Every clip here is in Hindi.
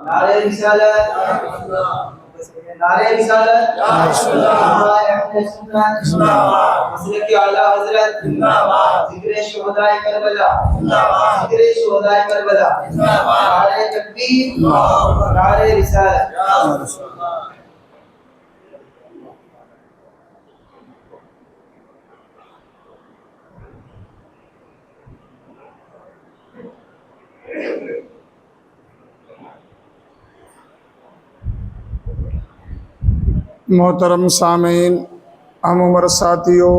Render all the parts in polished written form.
नारे रिसालत, नारे रिसालत, मसलक आला हजरत, जिक्र शुहदाए करबला, जिक्र शुहदाए करबला, नारे तकबीर, नारे रिसालत। मोहतरम सामीन, हम उमर साथियों,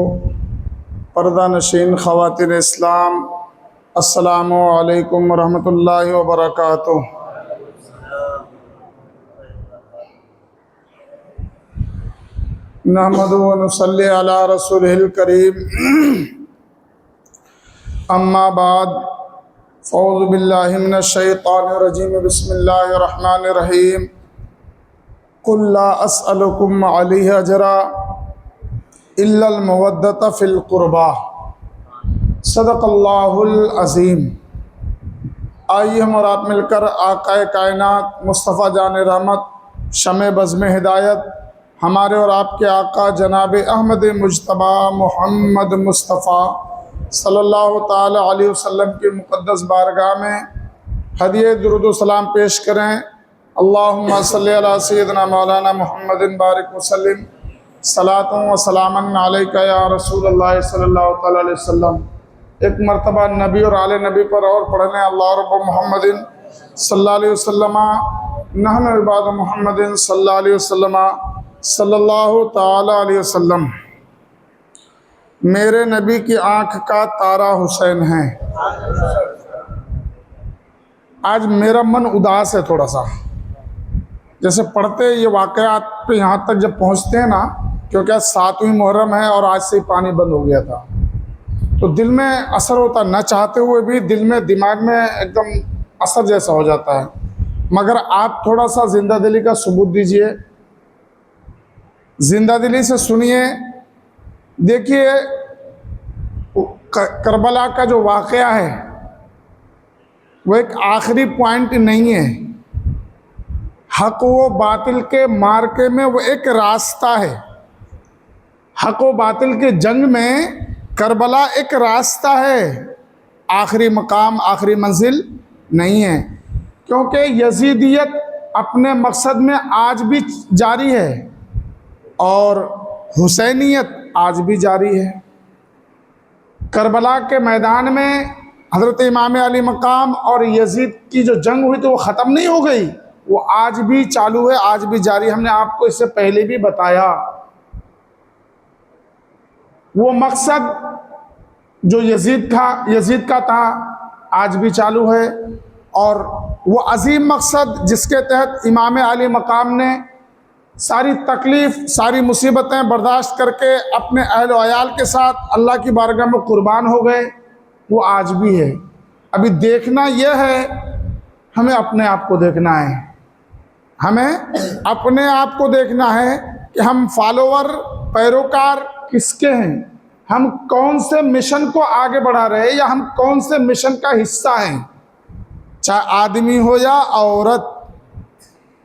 पर्दा नशीन ख़वातीन इस्लाम, अस्सलामु अलैकुम रहमतुल्लाहि व बरकातुहू। नहमदु व नुसल्ली अला रसूलिहिल करीम, अम्मा बाद, फ़ऊज़ु बिल्लाहि मिनश शैतानिर रजीम, बिस्मिल्लाहिर रहमानिर रहीम। कुल ला अस्अलुकुम अलैहि अजरा इल्लल मवद्दत फ़िल क़ुरबा। सदक़ल्लाहुल अज़ीम। आइए हम और आप मिलकर आक़ाए कायनात मुस्तफ़ा जान रहमत, शमे बज़्म हिदायत, हमारे और आपके आका जनाब अहमद मुज्तबा मोहम्मद मुस्तफ़ा सल्लल्लाहु ताला अलैहि वसल्लम की मुक़द्दस बारगाह में हदिये दुरूद व सलाम पेश करें। अल्लाहुम्मा सल्ली अला सय्यिदिना मौलाना मुहम्मदिन बारिक वसल्लिम सलातुं व सलामन अलैका या रसूलल्लाह सल्लल्लाहु ताला अलैहि वसल्लम। एक मरतबा नबी और आले नबी पर और पढ़ने अल्लाह रब्बु मुहम्मदिन सल्लल्लाहु अलैहि वसल्लम नहनु इबाद मुहम्मदिन सल्लल्लाहु अलैहि वसल्लम सल्लल्लाहु ताला अलैहि वसल्लम। मेरे नबी की आँख का तारा हुसैन है। आज मेरा मन उदास है थोड़ा सा, जैसे पढ़ते ये वाक़यात पे यहाँ तक जब पहुँचते हैं ना, क्योंकि आज 7वीं मुहर्रम है और आज से ही पानी बंद हो गया था, तो दिल में असर होता, न चाहते हुए भी दिल में दिमाग में एकदम असर जैसा हो जाता है। मगर आप थोड़ा सा जिंदा दिली का सबूत दीजिए, जिंदा दिली से सुनिए। देखिए करबला का जो वाक़या है वो एक आखिरी पॉइंट नहीं है। हक व बातिल के मार्के में वो एक रास्ता है। हक व बातिल के जंग में करबला एक रास्ता है, आखिरी मकाम, आखिरी मंजिल नहीं है। क्योंकि यजीदियत अपने मकसद में आज भी जारी है और हुसैनियत आज भी जारी है। करबला के मैदान में हज़रत इमाम अली मकाम और यजीद की जो जंग हुई थी वो ख़त्म नहीं हो गई, वो आज भी चालू है, आज भी जारी। हमने आपको इससे पहले भी बताया, वो मकसद जो यजीद का था आज भी चालू है। और वो अजीम मकसद जिसके तहत इमाम अली मकाम ने सारी तकलीफ़, सारी मुसीबतें बर्दाश्त करके अपने अहल व अयाल के साथ अल्लाह की बारगाह में कुर्बान हो गए, वो आज भी है। अभी देखना यह है, हमें अपने आप को देखना है, हमें अपने आप को देखना है कि हम फॉलोवर, पैरोकार किसके हैं, हम कौन से मिशन को आगे बढ़ा रहे हैं, या हम कौन से मिशन का हिस्सा हैं। चाहे आदमी हो या औरत,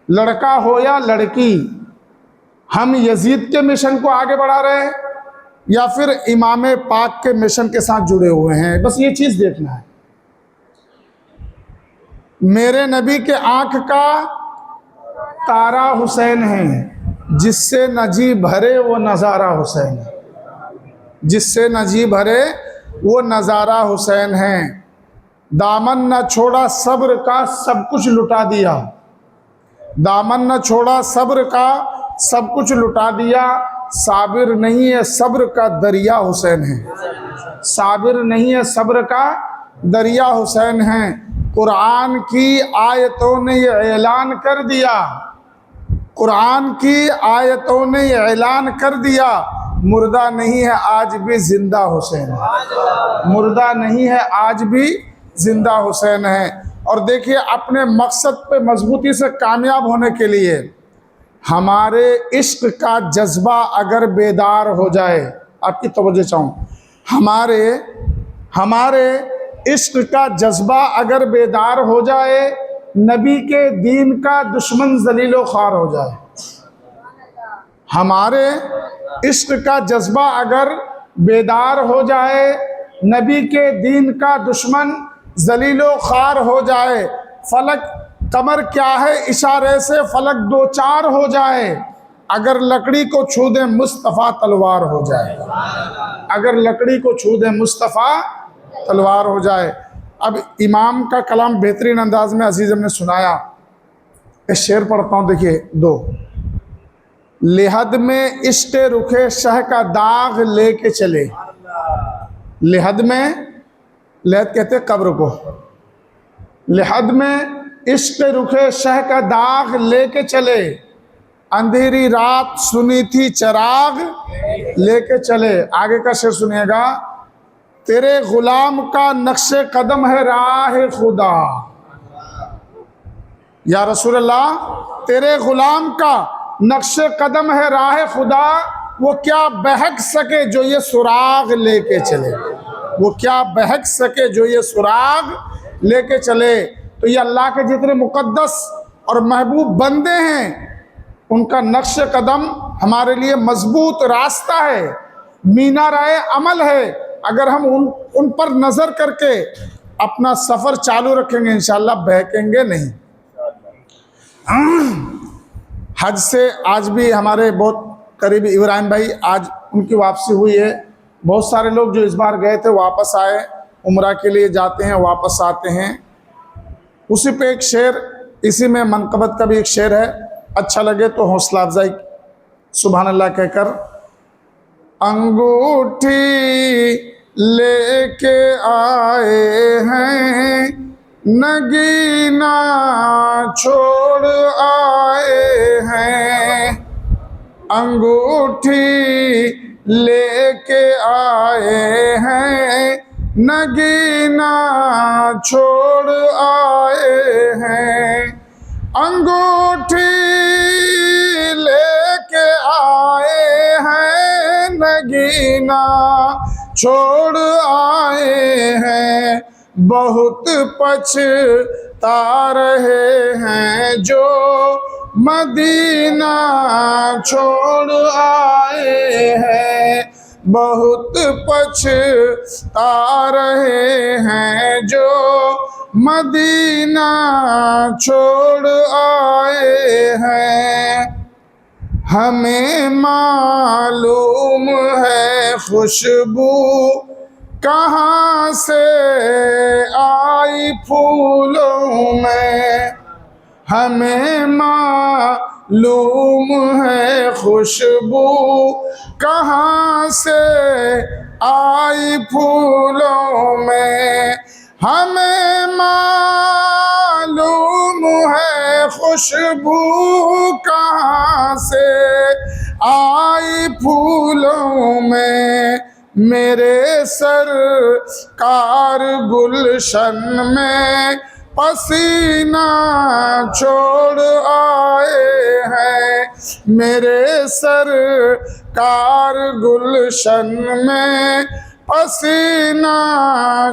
लड़का हो या लड़की, हम यजीद के मिशन को आगे बढ़ा रहे हैं या फिर इमाम पाक के मिशन के साथ जुड़े हुए हैं। बस ये चीज़ देखना है। मेरे नबी के आँख का तारा हुसैन है, जिससे नजी भरे वो नज़ारा हुसैन है, जिससे नजी भरे वो नज़ारा हुसैन है। दामन न छोड़ा सब्र का, सब कुछ लुटा दिया। दामन न छोड़ा सब्र का, सब कुछ लुटा दिया। साबिर नहीं है सब्र का दरिया हुसैन है, साबिर नहीं है सब्र का दरिया हुसैन है। कुरान की आयतों ने ये ऐलान कर दिया, कुरान की आयतों ने ये ऐलान कर दिया, मुर्दा नहीं है आज भी जिंदा हुसैन है, मुर्दा नहीं है आज भी जिंदा हुसैन है। और देखिए, अपने मकसद पे मजबूती से कामयाब होने के लिए हमारे इश्क का जज्बा अगर बेदार हो जाए, आपकी तवज्जो चाहूँ, हमारे इश्क का जज्बा अगर बेदार हो जाए, नबी के दीन का दुश्मन जलीलो ख्वार हो जाए। हमारे इश्क का जज्बा अगर बेदार हो जाए, नबी के दीन का दुश्मन जलीलो ख्वार हो जाए, फलक कमर क्या है इशारे से फलक दो चार हो जाए, अगर लकड़ी को छू दे मुस्तफ़ा तलवार हो जाए, अगर लकड़ी को छू दे मुस्तफ़ा तलवार हो जाए। अब इमाम का कलाम बेहतरीन अंदाज में अजीज़ ने सुनाया। इस शेर पढ़ता हूँ, देखिए दो। लिहद में इश्क रुखे शह का दाग लेके चले, लिहद में, लिहद कहते कब्र को, लिहद में इश्क रुखे शह का दाग लेके चले, अंधेरी रात सुनी थी चराग लेके चले। आगे का शेर सुनिएगा। तेरे गुलाम का नक्शे कदम है राह खुदा, या रसूल अल्लाह तेरे गुलाम का नक्शे कदम है राह खुदा, वो क्या बहक सके जो ये सुराग लेके चले, वो क्या बहक सके जो ये सुराग लेके चले। तो ये अल्लाह के जितने मुकद्दस और महबूब बंदे हैं, उनका नक्श कदम हमारे लिए मजबूत रास्ता है, मीनाराए अमल है। अगर हम उन पर नज़र करके अपना सफ़र चालू रखेंगे, इंशाअल्लाह बहकेंगे नहीं। हज से आज भी हमारे बहुत करीबी इब्राहिम भाई, आज उनकी वापसी हुई है। बहुत सारे लोग जो इस बार गए थे वापस आए, उम्रा के लिए जाते हैं वापस आते हैं। उसी पे एक शेर, इसी में मनकबत का भी एक शेर है, अच्छा लगे तो हौसला अफजाई सुभान अल्लाह कहकर। अंगूठी लेके आए हैं, नगीना छोड़ आए हैं, अंगूठी लेके आए हैं, नगीना छोड़ आए हैं, अंगूठी लेके आए हैं, नगीना छोड़ आए हैं, बहुत पछता रहे हैं जो मदीना छोड़ आए हैं, बहुत पछता रहे हैं जो मदीना छोड़ आए हैं। हमें मालूम है खुशबू कहाँ से आई फूलों में, हमें मालूम है खुशबू कहाँ से आई फूलों में, हमें मालूम है खुशबू कहाँ से आई फूलों में, मेरे सरकार गुलशन में पसीना छोड़ आए हैं, मेरे सरकार गुलशन में पसीना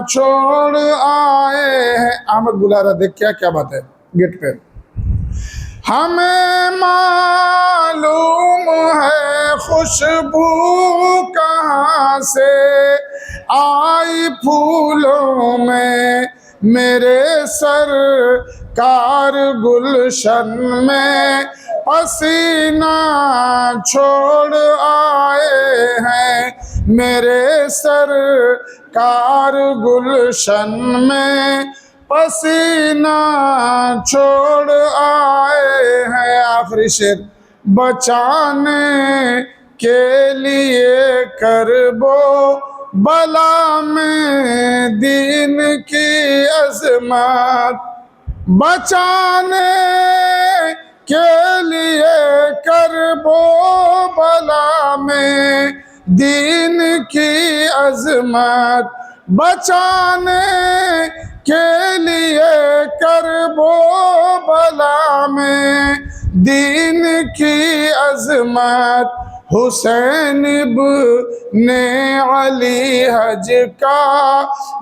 छोड़ आए हैं। अहमद बुला रहा, देख क्या क्या बात है गेट पे। हमें मालूम है खुशबू कहाँ से आई फूलों में, मेरे सरकार गुलशन में पसीना छोड़ आए हैं, मेरे सरकार गुलशन में पसीना छोड़ आए हैं। आखिरी शेर। बचाने के लिए करबो बला में दीन की अज़मत, बचाने के लिए करबो बला में दीन की अज़मत, बचाने के लिए करबो बला में दीन की अज़मत, हुसैन इब्ने अली हज का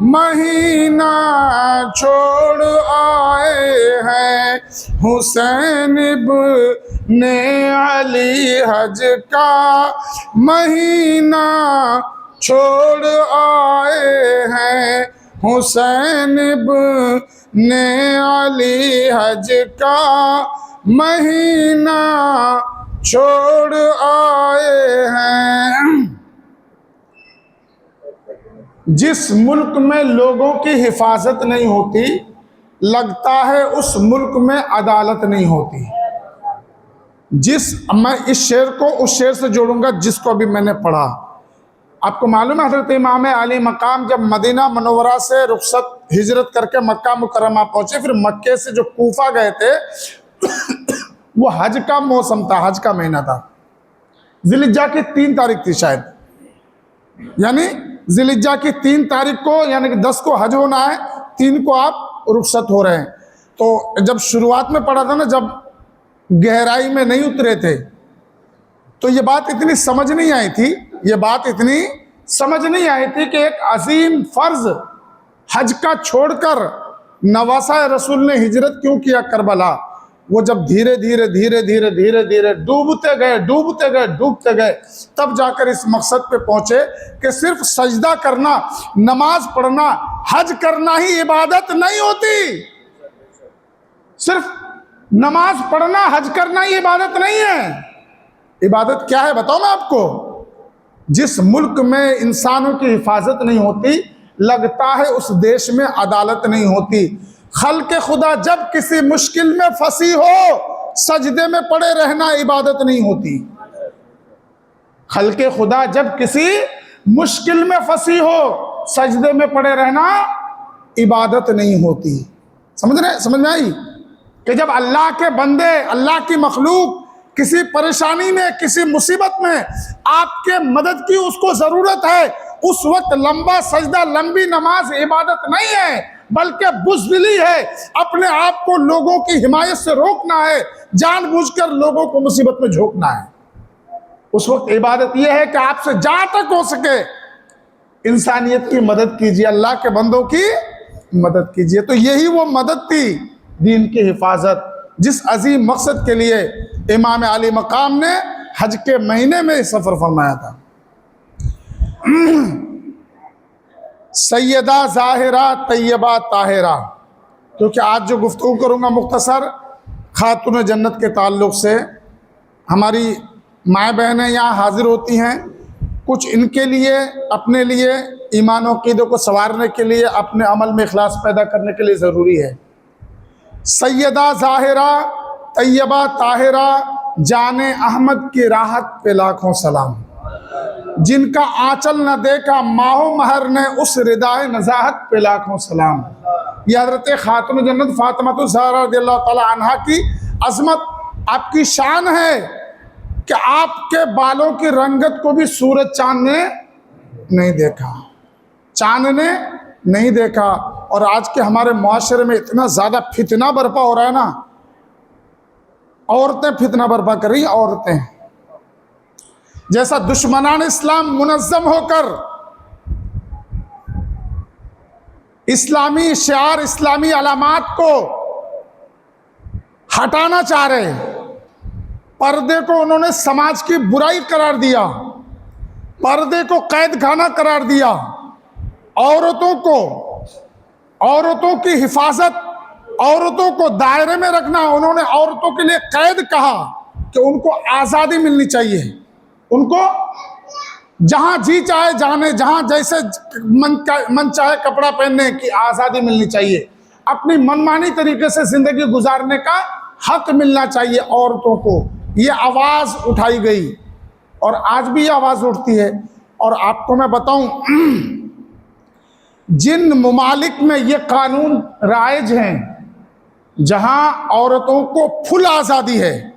महीना छोड़ आए हैं। हुसैन इब्ने अली हज का महीना छोड़ आए हैं। हुसैन इब्ने अली हज का महीना छोड़ आए हैं। जिस मुल्क में लोगों की हिफाजत नहीं होती, लगता है उस मुल्क में अदालत नहीं होती। मैं इस शेर को उस शेर से जोड़ूंगा जिसको अभी मैंने पढ़ा। आपको मालूम है हजरत इमाम अली मकाम जब मदीना मनोवरा से रुखसत हिजरत करके मक्का मुकर्रमा पहुंचे, फिर मक्के से जो कूफा गए थे वो हज का मौसम था, हज का महीना था। जिलिज्जा की 3 तारीख थी शायद, यानी जिलिज्जा की 3 तारीख को, यानी कि 10 को हज होना है, 3 को आप रुखसत हो रहे हैं। तो जब शुरुआत में पढ़ा था ना, जब गहराई में नहीं उतरे थे, तो ये बात इतनी समझ नहीं आई थी, ये बात इतनी समझ नहीं आई थी कि एक अजीम फर्ज हज का छोड़कर नवासा रसूल ने हिजरत क्यों किया करबला। वो जब धीरे धीरे धीरे धीरे धीरे धीरे डूबते गए, तब जाकर इस मकसद पे पहुंचे कि सिर्फ सजदा करना, नमाज पढ़ना, हज करना ही इबादत नहीं होती। सिर्फ नमाज पढ़ना, हज करना ही इबादत नहीं है। इबादत क्या है बताओ मैं आपको। जिस मुल्क में इंसानों की हिफाजत नहीं होती, लगता है उस देश में अदालत नहीं होती। खल्क़े खुदा जब किसी मुश्किल में फंसी हो, सजदे में पड़े रहना इबादत नहीं होती। खल्क़े खुदा जब किसी मुश्किल में फंसी हो, सजदे में पड़े रहना इबादत नहीं होती। समझ में आई कि जब अल्लाह के बंदे, अल्लाह की मखलूक किसी परेशानी में, किसी मुसीबत में आपके मदद की उसको जरूरत है, उस वक्त लंबा सजदा, लंबी नमाज इबादत नहीं है, बल्कि बुज़दिली है। अपने आप को लोगों की हिमायत से रोकना है, जानबूझकर लोगों को मुसीबत में झोंकना है। उस वक्त इबादत यह है कि आपसे जहां तक हो सके इंसानियत की मदद कीजिए, अल्लाह के बंदों की मदद कीजिए। तो यही वो मदद थी, दीन की हिफाजत, जिस अजीम मकसद के लिए इमाम अली मकाम ने हज के महीने में सफर फरमाया था। सैयदा ज़ाहिरा तैयबा ताहिरा, क्योंकि आज जो गुफ्तगू करूँगा मुख्तसर खातून जन्नत के ताल्लुक़ से। हमारी माएँ बहनें यहाँ हाजिर होती हैं, कुछ इनके लिए, अपने लिए, ईमान और अक़ीदे को संवारने के लिए, अपने अमल में इखलास पैदा करने के लिए ज़रूरी है। सैयदा ज़ाहिरा तैयबा ताहिरा जाने अहमद की राहत पे लाखों सलाम। जिनका आंचल न देखा माहो महर ने, उस रिदाए नज़ाहत पे लाखों सलाम। यह हज़रत खातून जन्नत फातिमा ज़हरा रज़ियल्लाहु तआला अन्हा की अज़मत, आपकी शान है कि आपके बालों की रंगत को भी सूरज चांद ने नहीं देखा, चांद ने नहीं देखा। और आज के हमारे मुआशरे में इतना ज़्यादा फितना बर्पा हो रहा है ना, औरतें फितना बर्पा कर रही, औरतें जैसा दुश्मनान इस्लाम मुनज़्ज़म होकर इस्लामी शिआर, इस्लामी अलामात को हटाना चाह रहे। पर्दे को उन्होंने समाज की बुराई करार दिया, पर्दे को कैद खाना करार दिया। औरतों की हिफाजत, औरतों को दायरे में रखना उन्होंने औरतों के लिए कैद कहा कि उनको आज़ादी मिलनी चाहिए, उनको जहां जी चाहे जाने, जहां जैसे मन चाहे कपड़ा पहनने की आज़ादी मिलनी चाहिए, अपनी मनमानी तरीके से ज़िंदगी गुजारने का हक मिलना चाहिए औरतों को। ये आवाज़ उठाई गई और आज भी ये आवाज़ उठती है। और आपको मैं बताऊं, जिन ममालिक में ये कानून राइज हैं, जहां औरतों को फुल आज़ादी है,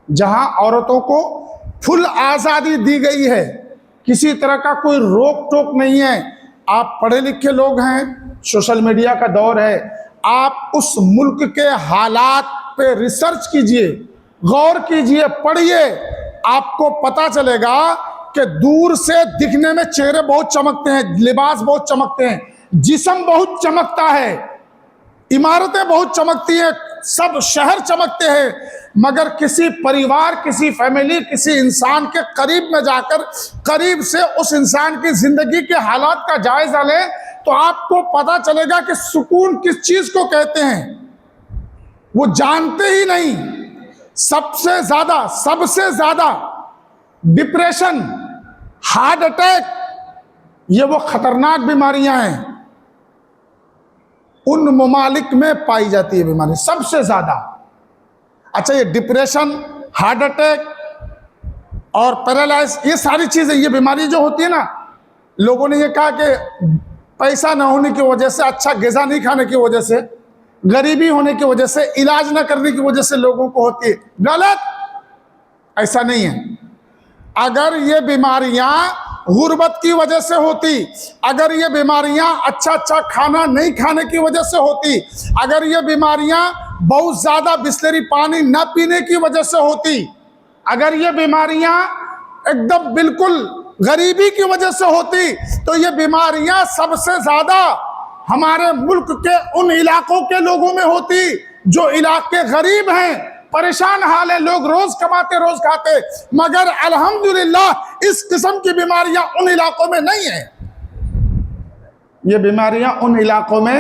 जहां औरतों को फुल आज़ादी दी गई है, किसी तरह का कोई रोक टोक नहीं है। आप पढ़े लिखे लोग हैं, सोशल मीडिया का दौर है, आप उस मुल्क के हालात पे रिसर्च कीजिए, गौर कीजिए, पढ़िए आपको पता चलेगा कि दूर से दिखने में चेहरे बहुत चमकते हैं, लिबास बहुत चमकते हैं, जिस्म बहुत चमकता है, इमारतें बहुत चमकती हैं, सब शहर चमकते हैं, मगर किसी परिवार, किसी फैमिली, किसी इंसान के करीब में जाकर करीब से उस इंसान की जिंदगी के हालात का जायजा लें तो आपको पता चलेगा कि सुकून किस चीज को कहते हैं वो जानते ही नहीं। सबसे ज्यादा डिप्रेशन, हार्ट अटैक, ये वो खतरनाक बीमारियां हैं, उन ममालिक में पाई जाती है बीमारी सबसे ज्यादा। अच्छा, ये डिप्रेशन, हार्ट अटैक और पैरालाइज, ये सारी चीजें, ये बीमारी जो होती है ना, लोगों ने ये कहा कि पैसा ना होने की वजह से, अच्छा ग़िज़ा नहीं खाने की वजह से, गरीबी होने की वजह से, इलाज ना करने की वजह से लोगों को होती है। गलत, ऐसा नहीं है। अगर ये बीमारियां गुर्बत की वजह से होती, अगर ये बीमारियां अच्छा खाना नहीं खाने की वजह से होती, अगर ये बीमारियां बहुत ज्यादा बिस्लरी पानी न पीने की वजह से होती, अगर ये बीमारियां एकदम बिल्कुल गरीबी की वजह से होती, तो ये बीमारियां सबसे ज्यादा हमारे मुल्क के उन इलाकों के लोगों में होती जो इलाके गरीब हैं, परेशान हाल है, लोग रोज कमाते रोज खाते, मगर अल्हम्दुलिल्लाह इस किस्म की बीमारियां उन इलाकों में नहीं है। ये बीमारियां उन इलाकों में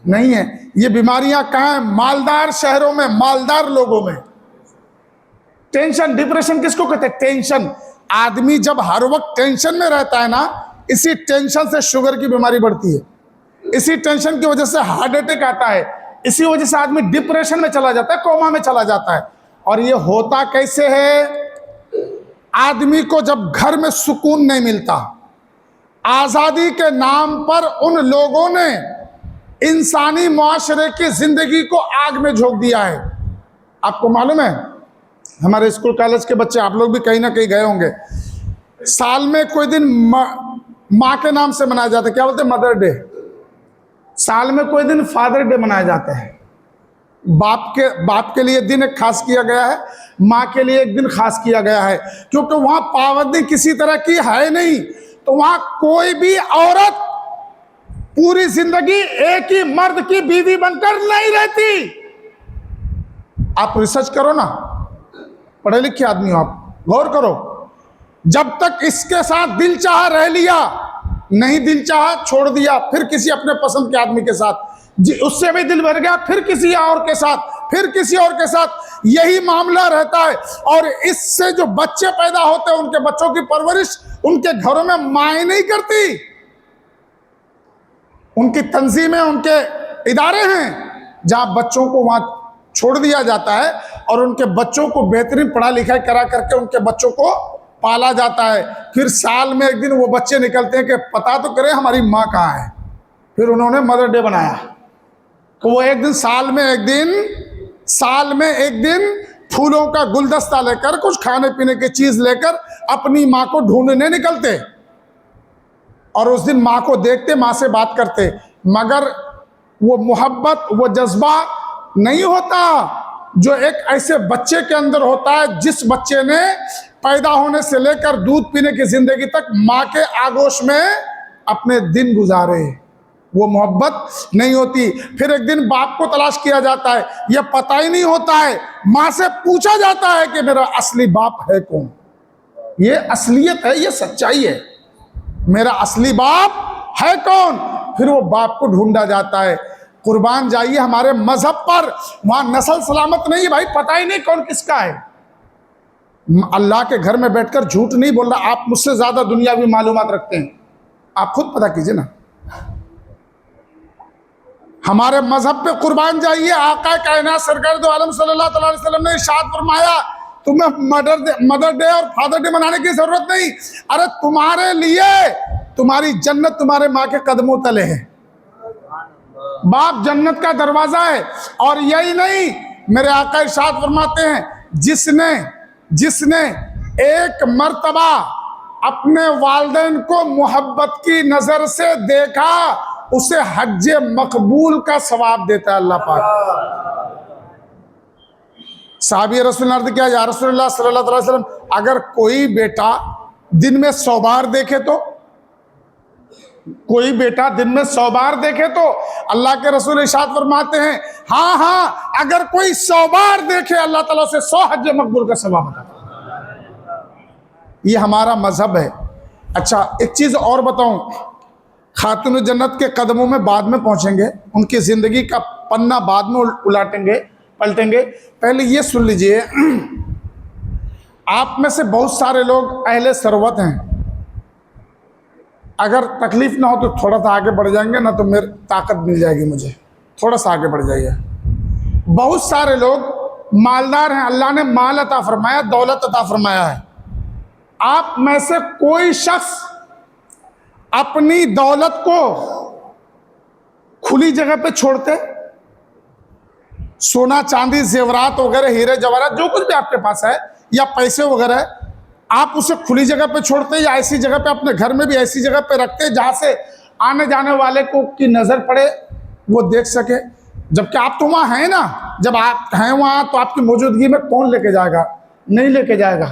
नहीं है। ये बीमारियां कहां हैं? मालदार शहरों में, मालदार लोगों में। टेंशन, डिप्रेशन किसको कहते हैं? टेंशन। आदमी जब हर वक्त टेंशन में रहता है ना, इसी टेंशन से शुगर की बीमारी बढ़ती है, इसी टेंशन की वजह से हार्ट अटैक आता है, इसी वजह से आदमी डिप्रेशन में चला जाता है, कोमा में चला जाता है। और ये होता कैसे है? आदमी को जब घर में सुकून नहीं मिलता, आजादी के नाम पर उन लोगों ने इंसानी मुआशरे की जिंदगी को आग में झोंक दिया है। आपको मालूम है, हमारे स्कूल कॉलेज के बच्चे, आप लोग भी कहीं ना कहीं गए होंगे, साल में कोई दिन माँ के नाम से मनाया जाता है, क्या बोलते हैं? Mother day. साल में कोई दिन फादर डे मनाया जाता है। बाप के लिए दिन एक खास किया गया है, माँ के लिए एक दिन खास किया गया है, क्योंकि वहां पाबंदी किसी तरह की है नहीं। तो वहां कोई भी औरत पूरी जिंदगी एक ही मर्द की बीवी बनकर नहीं रहती। आप रिसर्च करो ना, पढ़े लिखे आदमी हो आप, गौर करो। जब तक इसके साथ दिल चाहा रह लिया, नहीं दिल चाहा छोड़ दिया, फिर किसी अपने पसंद के आदमी के साथ, उससे भी दिल भर गया, फिर किसी और के साथ, फिर किसी और के साथ, यही मामला रहता है। और इससे जो बच्चे पैदा होते हैं, उनके बच्चों की परवरिश उनके घरों में मायने नहीं करती। उनकी तंजीमें, उनके इदारे हैं जहां बच्चों को वहां छोड़ दिया जाता है और उनके बच्चों को बेहतरीन पढ़ा लिखाई करा करके उनके बच्चों को पाला जाता है। फिर साल में एक दिन वो बच्चे निकलते हैं कि पता तो करें हमारी माँ कहाँ है। फिर उन्होंने मदर डे बनाया, तो वो एक दिन साल में एक दिन फूलों का गुलदस्ता लेकर, कुछ खाने पीने की चीज लेकर अपनी माँ को ढूंढने निकलते और उस दिन माँ को देखते, माँ से बात करते, मगर वो मोहब्बत, वो जज्बा नहीं होता जो एक ऐसे बच्चे के अंदर होता है, जिस बच्चे ने पैदा होने से लेकर दूध पीने की जिंदगी तक माँ के आगोश में अपने दिन गुजारे। वो मोहब्बत नहीं होती। फिर एक दिन बाप को तलाश किया जाता है, यह पता ही नहीं होता है। माँ से पूछा जाता है कि मेरा असली बाप है कौन। ये असलियत है, ये सच्चाई है, मेरा असली बाप है कौन। फिर वो बाप को ढूंढा जाता है। कुर्बान जाइए हमारे मजहब पर, वहां नस्ल सलामत नहीं है भाई, पता ही नहीं कौन किसका है। अल्लाह के घर में बैठकर झूठ नहीं बोल रहा, आप मुझसे ज्यादा दुनियावी मालूमात रखते हैं, आप खुद पता कीजिए ना। हमारे मजहब पे कुर्बान जाइए। आका कायनात सरकार दो आलम सल्लल्लाहु अलैहि वसल्लम ने इरशाद फरमाया, तुम्हें मदर डे और फादर डे मनाने की जरूरत नहीं। अरे तुम्हारे लिए तुम्हारी जन्नत तुम्हारे माँ के कदमों तले है। बाप जन्नत का दरवाजा है। और यही नहीं, मेरे आका इरशाद फरमाते हैं, जिसने एक मर्तबा अपने वालिदैन को मोहब्बत की नजर से देखा, उसे हज्जे मकबूल का सवाब देता है अल्लाह पाक। साहबी रसूल ने अर्ज किया, या रसूलल्लाह सल्लल्लाहु अलैहि वसल्लम, अगर कोई बेटा दिन में 100 बार देखे तो, कोई बेटा दिन में 100 बार देखे तो अल्लाह के रसूल इरशाद फरमाते हैं, हाँ हाँ, अगर कोई 100 बार देखे अल्लाह ताला उसे 100 हज मकबूल का सवाब अता करेगा। ये हमारा मजहब है। अच्छा, एक चीज और बताऊं, खातून जन्नत के कदमों में बाद में पहुंचेंगे, उनकी जिंदगी का पन्ना बाद में उलटेंगे पलटेंगे। पहले ये सुन लीजिए, आप में से बहुत सारे लोग अहले सरवत हैं, अगर तकलीफ ना हो तो थोड़ा सा आगे बढ़ जाएंगे, ना तो मेरी ताकत मिल जाएगी मुझे, थोड़ा सा आगे बढ़ जाइए। बहुत सारे लोग मालदार हैं, अल्लाह ने माल अता फरमाया, दौलत अता फरमाया है। आप में से कोई शख्स अपनी दौलत को खुली जगह पे छोड़ते, सोना चांदी जेवरात वगैरह हीरे जवाहरात जो कुछ भी आपके पास है या पैसे वगैरह, आप उसे खुली जगह पे छोड़ते या ऐसी जगह पे, अपने घर में भी ऐसी जगह पे रखते जहां से आने जाने वाले को की नजर पड़े, वो देख सके। जबकि आप तो वहां हैं ना, जब आप हैं वहां तो आपकी मौजूदगी में कौन लेके जाएगा? नहीं लेके जाएगा,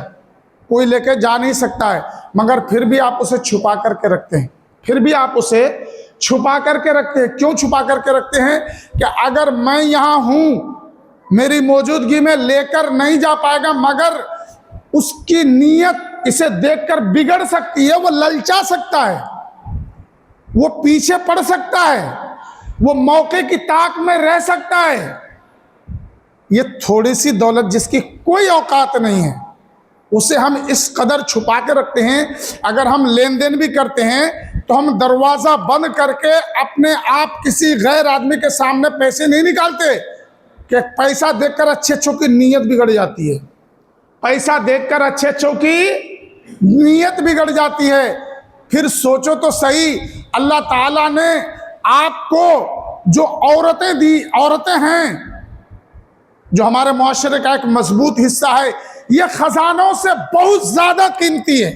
कोई लेके जा नहीं सकता है, मगर फिर भी आप उसे छुपा करके रखते हैं, फिर भी आप उसे छुपा करके रखते हैं। क्यों छुपा करके रखते हैं? कि अगर मैं यहाँ हूं, मेरी मौजूदगी में लेकर नहीं जा पाएगा, मगर उसकी नीयत इसे देखकर बिगड़ सकती है, वो ललचा सकता है, वो पीछे पड़ सकता है, वो मौके की ताक में रह सकता है। ये थोड़ी सी दौलत जिसकी कोई औकात नहीं है, उसे हम इस कदर छुपा के रखते हैं। अगर हम लेन देन भी करते हैं तो हम दरवाजा बंद करके अपने आप किसी गैर आदमी के सामने पैसे नहीं निकालते, कि पैसा देखकर अच्छे अच्छों की नीयत बिगड़ जाती है, पैसा देखकर अच्छे अच्छों की नीयत बिगड़ जाती है। फिर सोचो तो सही, अल्लाह ताला ने आपको जो औरतें दी, औरतें हैं जो हमारे मुआशरे का एक मजबूत हिस्सा है, ये खजानों से बहुत ज्यादा कीमती है,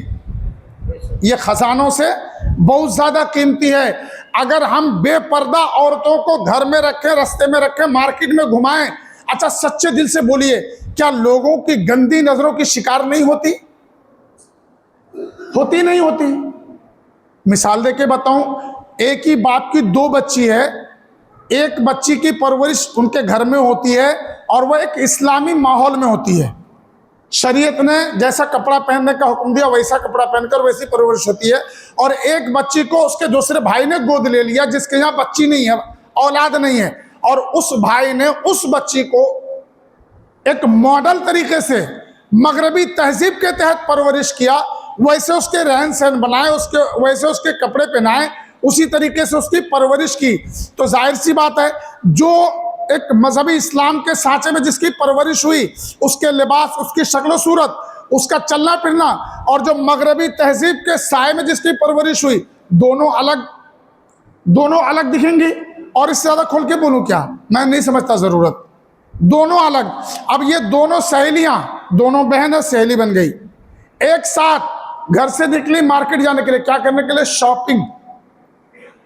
ये खजानों से बहुत ज्यादा कीमती है। अगर हम बेपर्दा औरतों को घर में रखें, रास्ते में रखें, मार्केट में घुमाएं, अच्छा सच्चे दिल से बोलिए, क्या लोगों की गंदी नजरों की शिकार नहीं होती? होती नहीं होती? मिसाल देके बताऊं, एक ही बाप की 2 बच्ची है, एक बच्ची की परवरिश उनके घर में होती है और वह एक इस्लामी माहौल में होती है। शरीयत ने जैसा कपड़ा पहनने का हुक्म दिया वैसा कपड़ा पहनकर वैसी परवरिश होती है। और एक बच्ची को उसके दूसरे भाई ने गोद ले लिया जिसके यहाँ बच्ची नहीं है, औलाद नहीं है, और उस भाई ने उस बच्ची को एक मॉडल तरीके से मगरबी तहजीब के तहत परवरिश किया, वैसे उसके रहन सहन बनाए, उसके वैसे उसके कपड़े पहनाए, उसी तरीके से उसकी परवरिश की। तो जाहिर सी बात है, जो एक मजहबी इस्लाम के सांचे में जिसकी परवरिश हुई, उसके लिबास, उसकी शक्ल सूरत, उसका चलना फिरना, और जो मगरबी तहजीब के साए में जिसकी परवरिश हुई, दोनों अलग दिखेंगी। और इससे ज्यादा खोल के बोलूं क्या, मैं नहीं समझता जरूरत, दोनों अलग। अब ये दोनों सहेलियां, दोनों बहनें सहेली बन गई, एक साथ घर से निकली मार्केट जाने के लिए, क्या करने के लिए? शॉपिंग।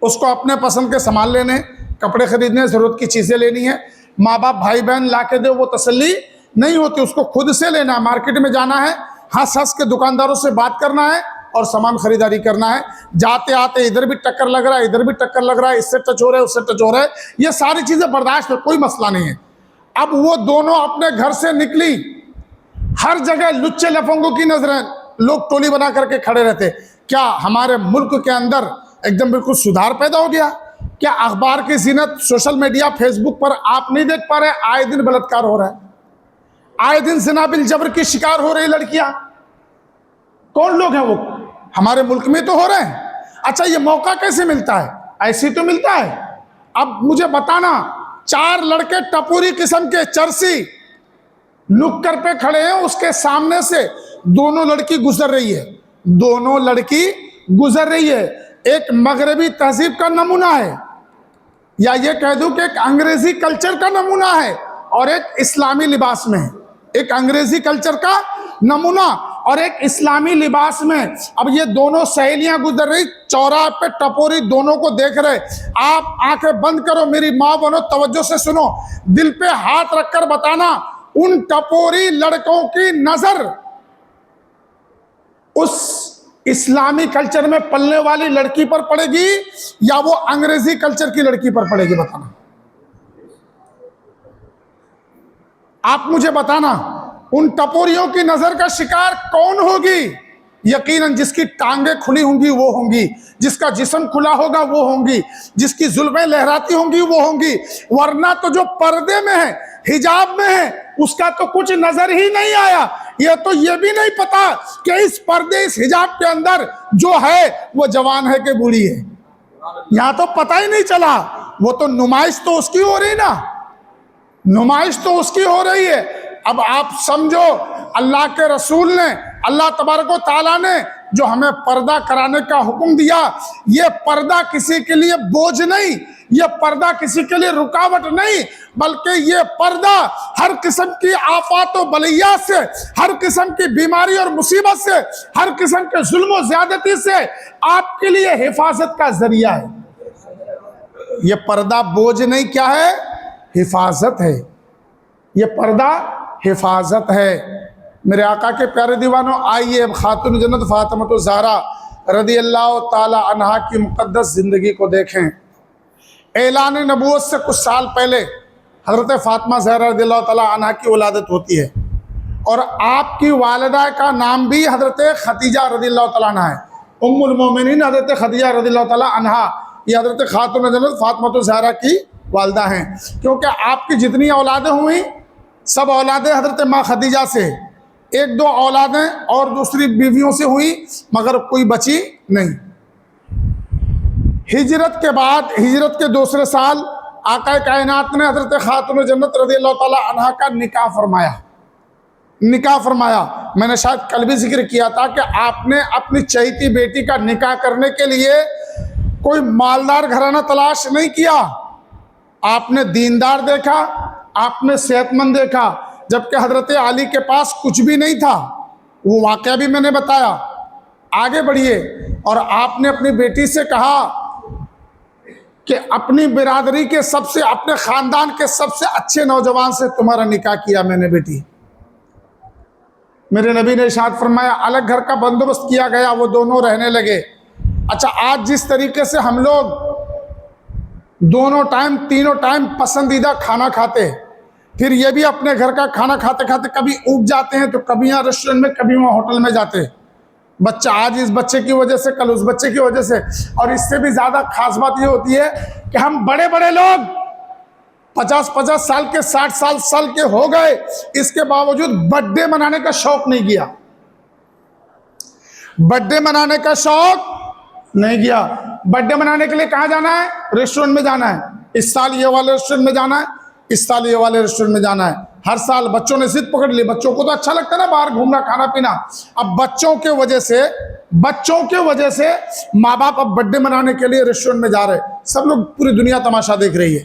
उसको अपने पसंद के सामान लेने, कपड़े खरीदने, जरूरत की चीजें लेनी है, माँ बाप भाई बहन ला के दे, वो तसल्ली नहीं होती, उसको खुद से लेना है। मार्केट में जाना है, हंस हंस के दुकानदारों से बात करना है और सामान खरीदारी करना है। जाते आते इधर भी टक्कर लग रहा है, इधर भी टक्कर लग रहा है, इससे टच हो रहा है, उससे टच हो रहा है, ये सारी चीजें बर्दाश्त है, कोई मसला नहीं है। अब वो दोनों अपने घर से निकली, हर जगह लुच्चे लफंगों की नजरें, लोग टोली बना करके खड़े रहते। क्या हमारे मुल्क के अंदर एकदम बिल्कुल सुधार पैदा हो गया? क्या अखबार की जीनत, सोशल मीडिया, फेसबुक पर आप नहीं देख पा रहे, आए दिन बलात्कार हो रहा है, आए दिन ज़िना बिल जबर की शिकार हो रही लड़कियां। कौन लोग हैं वो? हमारे मुल्क में तो हो रहे हैं। अच्छा, ये मौका कैसे मिलता है? ऐसे तो मिलता है। अब मुझे बताना, 4 लड़के टपोरी किस्म के चरसी नुक्कड़ पे खड़े हैं, उसके सामने से दोनों लड़की गुजर रही है, दोनों लड़की गुजर रही है। एक मगरबी तहजीब का नमूना है, या ये कह दूं कि एक अंग्रेजी कल्चर का नमूना है, और एक इस्लामी लिबास में है। एक अंग्रेजी कल्चर का नमूना और एक इस्लामी लिबास में। अब ये दोनों सहेलियां गुजर रही, चौराहे पे टपोरी दोनों को देख रहे। आप आंखें बंद करो, मेरी माँ बनो, तवज्जो से सुनो, दिल पे हाथ रखकर बताना, उन टपोरी लड़कों की नजर उस इस्लामी कल्चर में पलने वाली लड़की पर पड़ेगी या वो अंग्रेजी कल्चर की लड़की पर पड़ेगी? बताना, आप मुझे बताना। उन टपोरियों की नजर का शिकार कौन होगी? यकीनन जिसकी टांगे खुली होंगी वो होंगी, जिसका जिस्म खुला होगा वो होंगी, जिसकी जुल्फें लहराती होंगी वो होंगी। वरना तो जो पर्दे में है, हिजाब में है, उसका तो कुछ नजर ही नहीं आया। ये तो ये भी नहीं पता कि इस पर्दे, इस हिजाब के अंदर जो है वो जवान है कि बूढ़ी है। यहां तो पता ही नहीं चला। वो तो नुमाइश तो उसकी हो रही ना, नुमाइश तो उसकी हो रही है। अब आप समझो, अल्लाह के रसूल ने, अल्लाह तबारक व तआला ने जो हमें पर्दा कराने का हुक्म दिया, ये पर्दा किसी के लिए बोझ नहीं, ये पर्दा किसी के लिए रुकावट नहीं, बल्कि ये पर्दा हर किस्म की आफात व बलियात से, हर किस्म की बीमारी और मुसीबत से, हर किस्म के जुल्म व ज्यादती से आपके लिए हिफाजत का जरिया है। ये पर्दा बोझ नहीं, क्या है? हिफाजत है। ये पर्दा हिफाजत है। मेरे आका के प्यारे दीवानों, आइए अब खातून जन्नत फातिमा ज़हरा रदी अल्लाह ताला अन्हा की मुक़द्दस ज़िंदगी को देखें। ऐलान नबूवत से कुछ साल पहले हज़रत फ़ातिमा ज़हरा रदी अल्लाह ताला अन्हा की वलादत होती है और आपकी वालिदा का नाम भी हज़रत खदीजा रदी अल्लाह ताला अन्हा है। उम्मुल मोमिनीन हज़रत खदीजा रदी अल्लाह ताला अन्हा, ये हज़रत खातून जन्नत फातिमा ज़हरा की वालिदा हैं। क्योंकि आपकी जितनी औलादें हुई सब औलादें हज़रत माँ खदीजा से, एक दो औलादें और दूसरी बीवियों से हुई मगर कोई बची नहीं। हिजरत के बाद, हिजरत के दूसरे साल आका कायनात ने हज़रत खातून जन्नत रज़ी अल्लाह ताला अन्हा का निकाह फरमाया। निकाह फरमाया। मैंने शायद कल भी जिक्र किया था कि आपने अपनी चहेती बेटी का निकाह करने के लिए कोई मालदार घराना तलाश नहीं किया, आपने दीनदार देखा, आपने सेहतमंद देखा। जबकि हजरत अली के पास कुछ भी नहीं था, वो वाकया भी मैंने बताया। आगे बढ़िए, और आपने अपनी बेटी से कहा कि अपनी बिरादरी के सबसे, अपने खानदान के सबसे अच्छे नौजवान से तुम्हारा निकाह किया मैंने बेटी। मेरे नबी ने इरशाद फरमाया, अलग घर का बंदोबस्त किया गया, वो दोनों रहने लगे। अच्छा, आज जिस तरीके से हम लोग दोनों टाइम, तीनों टाइम पसंदीदा खाना खाते, फिर ये भी अपने घर का खाना खाते खाते कभी ऊब जाते हैं तो कभी यहाँ रेस्टोरेंट में, कभी वहाँ होटल में जाते। बच्चा आज इस बच्चे की वजह से, कल उस बच्चे की वजह से। और इससे भी ज़्यादा खास बात ये होती है कि हम बड़े बड़े लोग 50-50 साल के, 60 साल के हो गए, इसके बावजूद बर्थडे मनाने का शौक नहीं किया। बर्थडे मनाने का शौक नहीं किया। बर्थडे मनाने के लिए कहाँ जाना है? रेस्टोरेंट में जाना है। इस साल ये वाले रेस्टोरेंट में जाना है, इस साल ये वाले रेस्टोरेंट में जाना है। हर साल बच्चों ने जिद पकड़ ली। बच्चों को तो अच्छा लगता है ना बाहर घूमना, खाना पीना। अब बच्चों के वजह से माँ बाप अब बर्थडे मनाने के लिए रेस्टोरेंट में जा रहे हैं। सब लोग, पूरी दुनिया तमाशा देख रही है,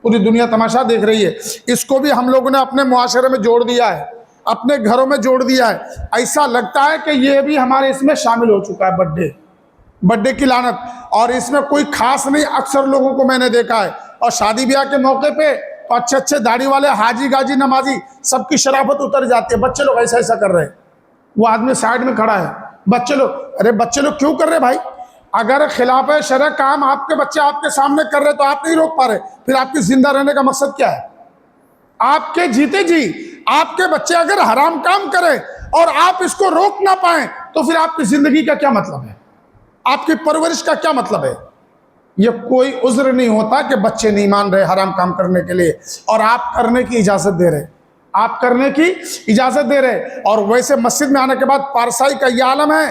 पूरी दुनिया तमाशा देख रही है। इसको भी हम लोगों ने अपने मुआशरे में जोड़ दिया है, अपने घरों में जोड़ दिया है। ऐसा लगता है कि ये भी हमारे इसमें शामिल हो चुका है, बर्थडे की लानत। और इसमें कोई खास नहीं, अक्सर लोगों को मैंने देखा है। और शादी ब्याह के मौके पे तो अच्छे अच्छे दाढ़ी वाले, हाजी गाजी नमाजी, सबकी शराफत उतर जाती है। बच्चे लोग ऐसा ऐसा कर रहे हैं, वो आदमी साइड में खड़ा है, बच्चे लोग, अरे बच्चे लोग क्यों कर रहे भाई? अगर खिलाफ शरअ काम आपके बच्चे आपके सामने कर रहे तो आप नहीं रोक पा रहे, फिर आपकी जिंदा रहने का मकसद क्या है? आपके जीते जी आपके बच्चे अगर हराम काम करें और आप इसको रोक ना पाए तो फिर आपकी जिंदगी का क्या मतलब है? आपकी परवरिश का क्या मतलब है? ये कोई उज्र नहीं होता कि बच्चे नहीं मान रहे हराम काम करने के लिए और आप करने की इजाजत दे रहे, आप करने की इजाजत दे रहे। और वैसे मस्जिद में आने के बाद पारसाई का ये आलम है,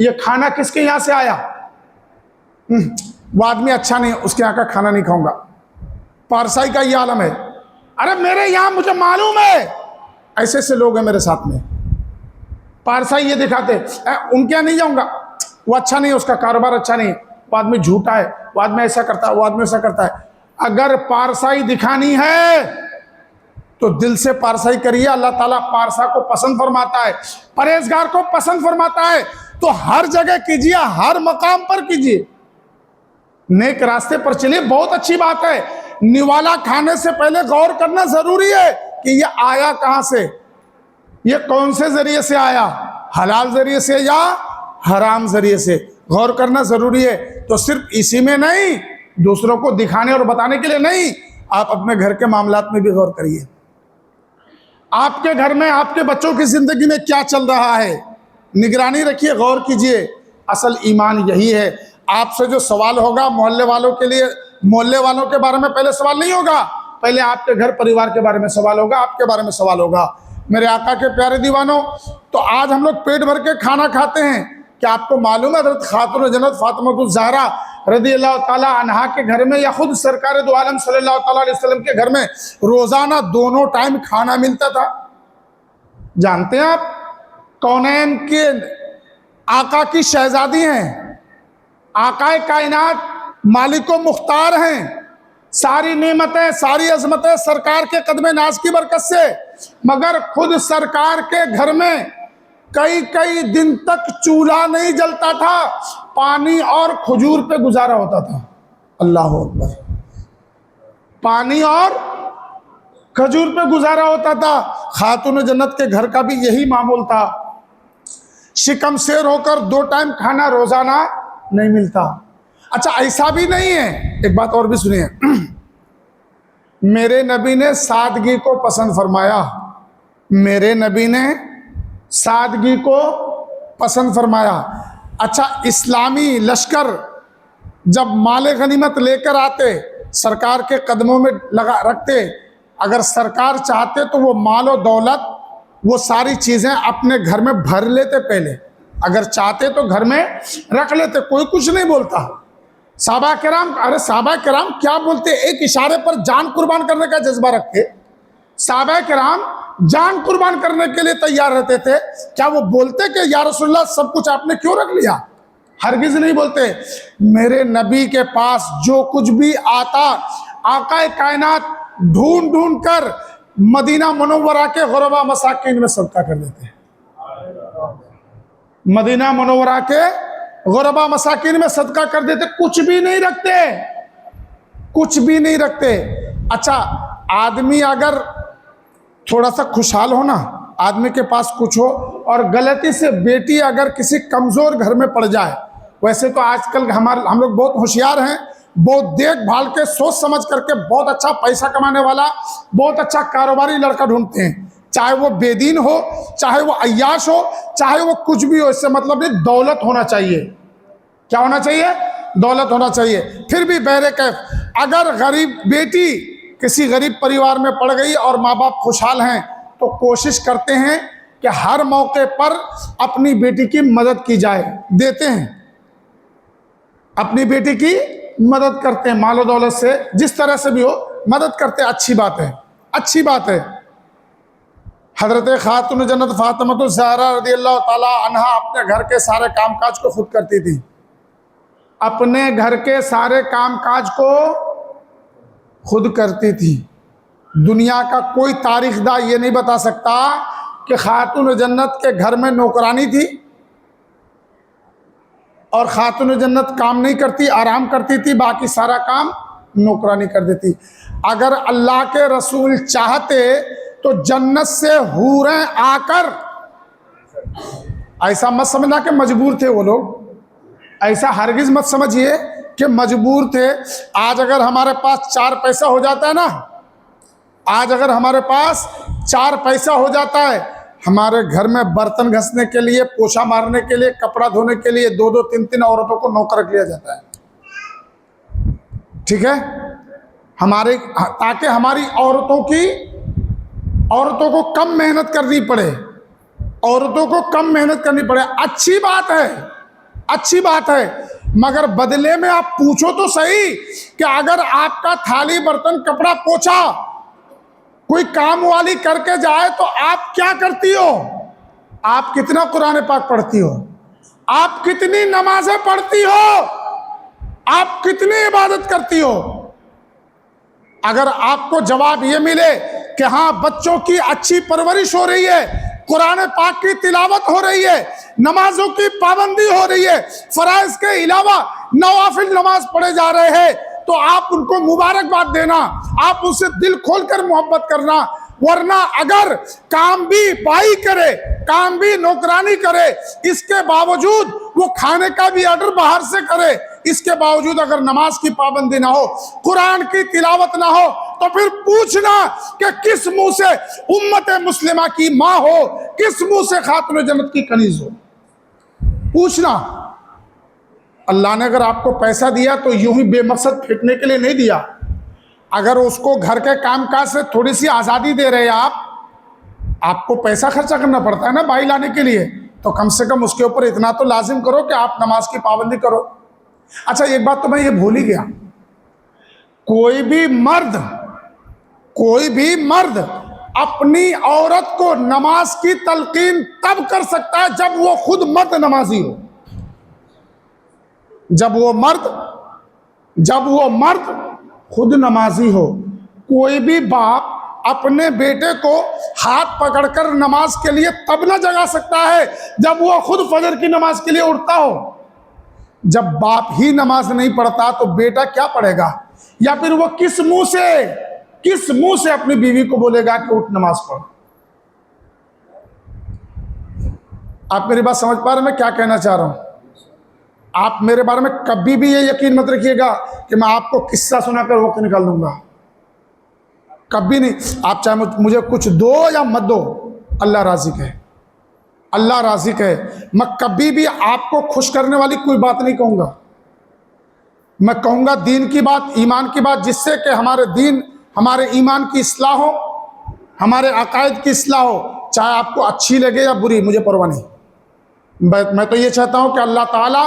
ये खाना किसके यहाँ से आया? वो आदमी अच्छा नहीं, उसके यहाँ का खाना नहीं खाऊंगा। पारसाई का ये आलम है। अरे मेरे यहाँ मुझे मालूम है, ऐसे ऐसे लोग हैं मेरे साथ में। पारसाई ये दिखाते, उनके यहाँ नहीं जाऊंगा, वो अच्छा नहीं है, उसका कारोबार अच्छा नहीं है, वो आदमी झूठा है, वो आदमी ऐसा करता है, वो आदमी ऐसा करता है। अगर पारसाई दिखानी है तो दिल से पारसाई करिए। अल्लाह ताला पारसा को पसंद फरमाता है, परहेजगार को पसंद फरमाता है। तो हर जगह कीजिए, हर मकाम पर कीजिए, नेक रास्ते पर चलिए, बहुत अच्छी बात है। निवाला खाने से पहले गौर करना जरूरी है कि ये आया कहाँ से, ये कौन से जरिए से आया, हलाल जरिए से या हराम जरिए से, गौर करना जरूरी है। तो सिर्फ इसी में नहीं, दूसरों को दिखाने और बताने के लिए नहीं, आप अपने घर के मामलात में भी गौर करिए। आपके घर में आपके बच्चों की जिंदगी में क्या चल रहा है, निगरानी रखिए, गौर कीजिए। असल ईमान यही है। आपसे जो सवाल होगा मोहल्ले वालों के लिए, मोहल्ले वालों के बारे में पहले सवाल नहीं होगा, पहले आपके घर परिवार के बारे में सवाल होगा, आपके बारे में सवाल होगा। मेरे आका के प्यारे दीवानों, तो आज हम लोग पेट भर के खाना खाते हैं। क्या आपको मालूम है हज़रत खातून जन्नत फातिमा ज़हरा रज़ी अल्लाह ताला अन्हा के घर में या खुद सरकार दो आलम सल्लल्लाहु ताला अलैहि वसल्लम के घर में रोजाना दोनों टाइम खाना मिलता था? जानते हैं आप? कौनैन के आका की शहजादी हैं, आकाए कायनात मालिको मुख्तार हैं, सारी नेमतें सारी अजमतें सरकार के कदमे नाज की बरकत से, मगर खुद सरकार के घर में कई कई दिन तक चूल्हा नहीं जलता था, पानी और खजूर पे गुजारा होता था। अल्लाह अकबर। पानी और खजूर पे गुजारा होता था। खातून जन्नत के घर का भी यही मामूल था। शिकम शेर होकर दो टाइम खाना रोजाना नहीं मिलता। अच्छा, ऐसा भी नहीं है, एक बात और भी सुनिए। मेरे नबी ने सादगी को पसंद फरमाया, मेरे नबी ने सादगी को पसंद फरमाया। अच्छा, इस्लामी लश्कर जब माले गनीमत लेकर आते, सरकार के कदमों में लगा रखते, अगर सरकार चाहते तो वो माल और दौलत, वो सारी चीज़ें अपने घर में भर लेते पहले, अगर चाहते तो घर में रख लेते, कोई कुछ नहीं बोलता। साहबा किराम, अरे साहबा किराम क्या बोलते, एक इशारे पर जान कुर्बान करने का जज्बा रखते। साहबा किराम जान कुर्बान करने के लिए तैयार रहते थे। क्या वो बोलते कि या रसूलल्लाह सब कुछ आपने क्यों रख लिया? हरगिज नहीं बोलते। मेरे नबी के पास जो कुछ भी आता, आकाए कायनात ढूंढ ढूंढ कर मदीना मुनव्वरा के गुरबा मसाकिन में सदका कर देते। मदीना मुनव्वरा के गुरबा मसाकिन में सदका कर देते, कुछ भी नहीं रखते, कुछ भी नहीं रखते। अच्छा, आदमी अगर थोड़ा सा खुशहाल हो ना, आदमी के पास कुछ हो, और गलती से बेटी अगर किसी कमजोर घर में पड़ जाए, वैसे तो आजकल हम लोग बहुत होशियार हैं, बहुत देखभाल के सोच समझ करके बहुत अच्छा पैसा कमाने वाला, बहुत अच्छा कारोबारी लड़का ढूंढते हैं, चाहे वो बेदीन हो, चाहे वो अय्याश हो, चाहे वो कुछ भी हो। इससे मतलब नहीं, दौलत होना चाहिए। क्या होना चाहिए? दौलत होना चाहिए। फिर भी बहरे कैफ, अगर गरीब बेटी किसी गरीब परिवार में पड़ गई और माँ बाप खुशहाल हैं, तो कोशिश करते हैं कि हर मौके पर अपनी बेटी की मदद की जाए, देते हैं, अपनी बेटी की मदद करते हैं, मालो दौलत से जिस तरह से भी हो मदद करते हैं। अच्छी बात है, अच्छी बात है। हजरत खातून जन्नत फातिमा ज़हरा रज़ी अल्लाह ताला अन्हा अपने घर के सारे कामकाज को खुद करती थी, अपने घर के सारे कामकाज को खुद करती थी। दुनिया का कोई तारीखदा ये नहीं बता सकता कि खातून जन्नत के घर में नौकरानी थी और खातून जन्नत काम नहीं करती, आराम करती थी, बाकी सारा काम नौकरानी कर देती। अगर अल्लाह के रसूल चाहते तो जन्नत से हूरें आकर, ऐसा मत समझना कि मजबूर थे वो लोग, ऐसा हरगिज मत समझिए कि मजबूर थे। आज अगर हमारे पास 4 पैसा हो जाता है ना, आज अगर हमारे पास 4 पैसा हो जाता है, हमारे घर में बर्तन घसने के लिए, पोछा मारने के लिए, कपड़ा धोने के लिए 2-2, 3-3 औरतों को नौकर रख लिया जाता है। ठीक है, हमारे, ताकि हमारी औरतों को कम मेहनत करनी पड़े, औरतों को कम मेहनत करनी पड़े। अच्छी बात है, अच्छी बात है, मगर बदले में आप पूछो तो सही कि अगर आपका थाली बर्तन कपड़ा पोछा कोई काम वाली करके जाए तो आप क्या करती हो? आप कितना कुरान पाक पढ़ती हो? आप कितनी नमाजें पढ़ती हो? आप कितनी इबादत करती हो? अगर आपको जवाब ये मिले कि हाँ, बच्चों की अच्छी परवरिश हो रही है, कुरान पाक की तिलावत हो रही है, नमाजों की पाबंदी हो रही है, फराइज के अलावा नवाफिल नमाज पढ़े जा रहे हैं, तो आप उनको मुबारकबाद देना, आप उनसे दिल खोलकर मोहब्बत करना, वरना अगर काम भी भाई करे, काम भी नौकरानी करे, इसके बावजूद वो खाने का भी ऑर्डर बाहर से करे, इसके बावजूद अगर नमाज की पाबंदी ना हो, कुरान की तिलावत ना हो, तो फिर पूछना कि किस मुंह से उम्मत मुस्लिमा की मां हो, किस मुंह से खातून जन्नत की कनीज हो। पूछना। अल्लाह ने अगर आपको पैसा दिया तो यूं ही बेमकसद फेंकने के लिए नहीं दिया। अगर उसको घर के कामकाज से थोड़ी सी आज़ादी दे रहे हैं आपको पैसा खर्चा करना पड़ता है ना भाई लाने के लिए, तो कम से कम उसके ऊपर इतना तो लाजिम करो कि आप नमाज की पाबंदी करो। अच्छा, एक बात तो मैं ये भूल ही गया, कोई भी मर्द अपनी औरत को नमाज की तलकीन तब कर सकता है जब वो खुद मर्द नमाजी हो। जब वो मर्द खुद नमाजी हो। कोई भी बाप अपने बेटे को हाथ पकड़कर नमाज के लिए तब ना जगा सकता है जब वो खुद फजर की नमाज के लिए उठता हो। जब बाप ही नमाज नहीं पढ़ता तो बेटा क्या पढ़ेगा? या फिर वो किस मुंह से अपनी बीवी को बोलेगा कि उठ नमाज पढ़? आप मेरी बात समझ पा रहे हैं मैं क्या कहना चाह रहा हूं? आप मेरे बारे में कभी भी ये यकीन मत रखिएगा कि मैं आपको किस्सा सुनाकर वक्त निकाल दूंगा, कभी नहीं। आप चाहे मुझे कुछ दो या मत दो, अल्लाह राज़िक है, अल्लाह राज़िक है। मैं कभी भी आपको खुश करने वाली कोई बात नहीं कहूँगा। मैं कहूँगा दीन की बात, ईमान की बात, जिससे कि हमारे दीन, हमारे ईमान की इस्लाह हो, हमारे अकायद की इस्लाह हो। चाहे आपको अच्छी लगे या बुरी, मुझे परवाह नहीं। मैं तो ये चाहता हूँ कि अल्लाह ताला,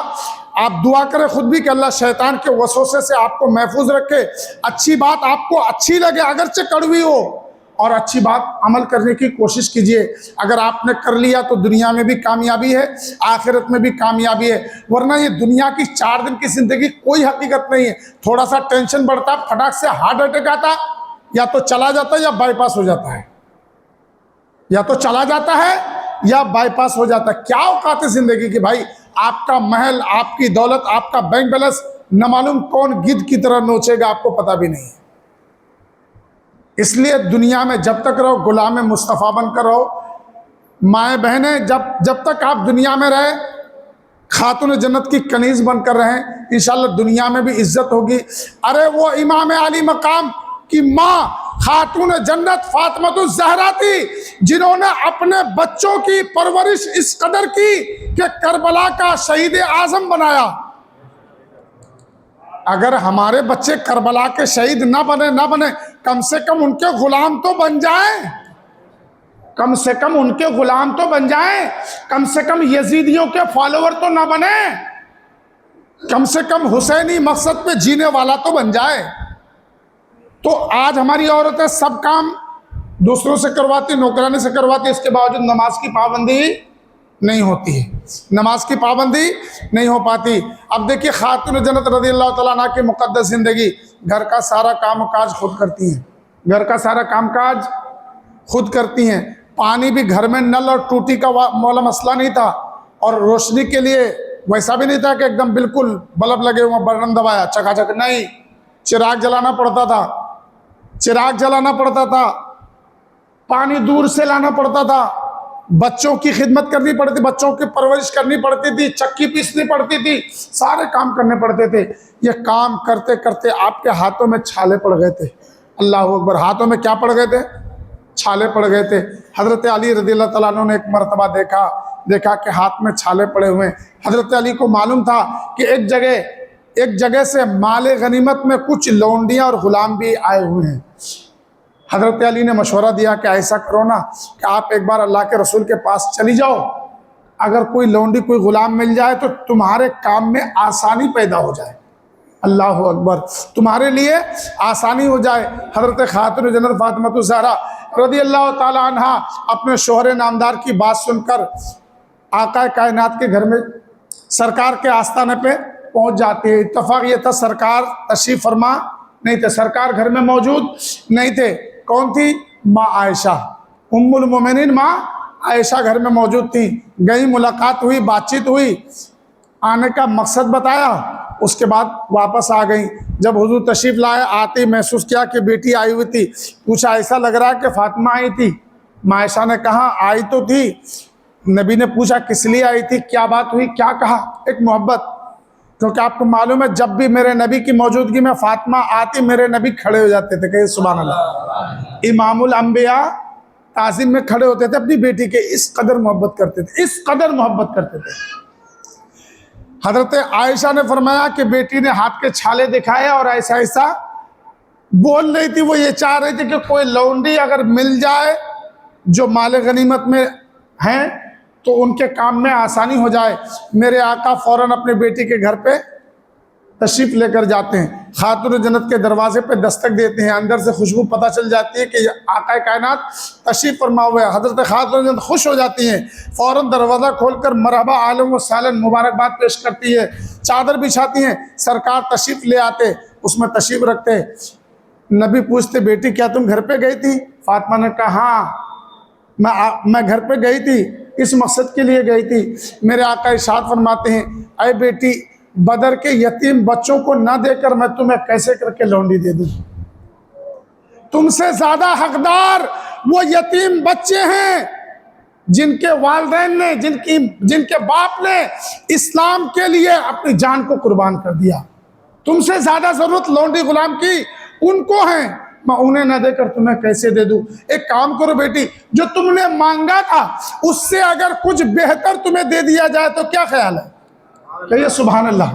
आप दुआ करें खुद भी कि अल्लाह शैतान के वसवसे से आपको महफूज रखे। अच्छी बात आपको अच्छी लगे, अगरचे कड़वी हो, और अच्छी बात अमल करने की कोशिश कीजिए। अगर आपने कर लिया तो दुनिया में भी कामयाबी है, आखिरत में भी कामयाबी है। वरना ये दुनिया की 4 दिन की जिंदगी कोई हकीकत नहीं है। थोड़ा सा टेंशन बढ़ता, फटाक से हार्ट अटैक आता, या तो चला जाता है या बाईपास हो जाता है, या तो चला जाता है या बाईपास हो जाता है। क्या औकात है जिंदगी की भाई? आपका महल, आपकी दौलत, आपका बैंक बैलेंस न मालूम कौन गिद्ध की तरह नोचेगा, आपको पता भी नहीं है। इसलिए दुनिया में जब तक रहो गुलाम मुस्तफ़ा बनकर रहो। माए बहनें, जब तक आप दुनिया में रहे खातून जन्नत की कनीज बनकर रहें, इंशाअल्लाह दुनिया में भी इज्जत होगी। अरे वो इमाम अली मकाम की माँ खातून जन्नत फातिमातुज़ ज़हरा थी, जिन्होंने अपने बच्चों की परवरिश इस कदर की कि करबला का शहीद आजम बनाया। अगर हमारे बच्चे करबला के शहीद ना बने, कम से कम उनके गुलाम तो बन जाएं, कम से कम उनके गुलाम तो बन जाएं, कम से कम यजीदियों के फॉलोअर तो ना बने, कम से कम हुसैनी मकसद पे जीने वाला तो बन जाए। तो आज हमारी औरतें सब काम दूसरों से करवाती, नौकरानी से करवाती, इसके बावजूद नमाज की पाबंदी नहीं होती है, नमाज की पाबंदी नहीं हो पाती। अब देखिए खातून जन्नत रज़ियल्लाहु तआला अन्हा की मुक़द्दस ज़िंदगी, घर का सारा काम काज खुद करती हैं, घर का सारा काम काज खुद करती हैं। पानी भी घर में नल और टूटी का मौला मसला नहीं था, और रोशनी के लिए वैसा भी नहीं था कि एकदम बिल्कुल बल्ब लगे हुए बटन दबाया चकाचक, नहीं, चिराग जलाना पड़ता था, चिराग जलाना पड़ता था, पानी दूर से लाना पड़ता था, बच्चों की खिदमत करनी पड़ती, बच्चों की परवरिश करनी पड़ती थी, चक्की पीसनी पड़ती थी, सारे काम करने पड़ते थे। ये काम करते करते आपके हाथों में छाले पड़ गए थे। अल्लाह अकबर, हाथों में क्या पड़ गए थे? छाले पड़ गए थे। हज़रत अली रज़ियल्लाहु तआला अन्हु ने एक मरतबा देखा कि हाथ में छाले पड़े हुए हैं। हज़रत अली को मालूम था कि एक जगह से माले गनीमत में कुछ लौंडियाँ और गुलाम भी आए हुए हैं। हज़रत अली ने मशवरा दिया कि ऐसा करो ना कि आप एक बार अल्लाह के रसूल के पास चली जाओ, अगर कोई लौंडी कोई गुलाम मिल जाए तो तुम्हारे काम में आसानी पैदा हो जाए। अल्लाह अकबर, तुम्हारे लिए आसानी हो जाए। हज़रत खातून जन्नत फातिमातुज़ ज़हरा रज़ियल्लाहु ताला अन्हा अपने शोहर नामदार की बात सुनकर आका कायनात के घर में सरकार के आस्थाने पे पहुंच जाती है। इत्तफाक ये था सरकार तशरीफ़ फरमा नहीं थे, सरकार घर में मौजूद नहीं थे। कौन थी? माँ आयशा, उम्मुल मोमिनीन माँ आयशा घर में मौजूद थी। गई, मुलाकात हुई, बातचीत हुई, आने का मकसद बताया, उसके बाद वापस आ गई। जब हुजूर तशरीफ लाए, आते ही महसूस किया कि बेटी आई हुई थी। पूछा ऐसा लग रहा है कि फातिमा आई थी? माँ आयशा ने कहा आई तो थी। नबी ने पूछा किस लिए आई थी, क्या बात हुई, क्या कहा? एक मोहब्बत, क्योंकि आपको मालूम है जब भी मेरे नबी की मौजूदगी में फातिमा आती, मेरे नबी खड़े हो जाते थे, कहिए सुभान अल्लाह। इमामुल अंबिया ताज़ीम में खड़े होते थे अपनी बेटी के, इस कदर मोहब्बत करते थे, इस कदर मोहब्बत करते थे। हजरत आयशा ने फरमाया कि बेटी ने हाथ के छाले दिखाए और ऐसा ऐसा बोल रही थी। वो ये चाह रही थी कि कोई लौंडी अगर मिल जाए जो माले गनीमत में हैं तो उनके काम में आसानी हो जाए। मेरे आका फौरन अपने बेटी के घर पे तशरीफ लेकर जाते हैं, खातून जन्नत के दरवाजे पे दस्तक देते हैं। अंदर से खुशबू पता चल जाती है कि आका कायनात तशरीफ फरमा हुए हैं। हजरत खातून जन्नत खुश हो जाती हैं, फौरन दरवाज़ा खोलकर मरहबा आलम व सालन मुबारकबाद पेश करती है, चादर बिछाती हैं। सरकार तशरीफ ले आते, उसमें तशरीफ रखते। नबी पूछते बेटी क्या तुम घर पे गई थी? फातिमा ने कहा हाँ मैं घर पे गई थी, इस मकसद के लिए गई थी। मेरे आका इरशाद फरमाते हैं अरे बेटी, बदर के यतीम बच्चों को ना देकर मैं तुम्हें कैसे करके लौंडी दे दूं? तुमसे ज्यादा हकदार वो यतीम बच्चे हैं जिनके वालिदैन ने, जिनके बाप ने इस्लाम के लिए अपनी जान को कुर्बान कर दिया। तुमसे ज्यादा जरूरत लौंडी गुलाम की उनको है, मैं उन्हें न देकर तुम्हें कैसे दे दूं? एक काम करो बेटी, जो तुमने मांगा था उससे अगर कुछ बेहतर तुम्हें दे दिया जाए तो क्या ख्याल है? कहिए सुभान अल्लाह।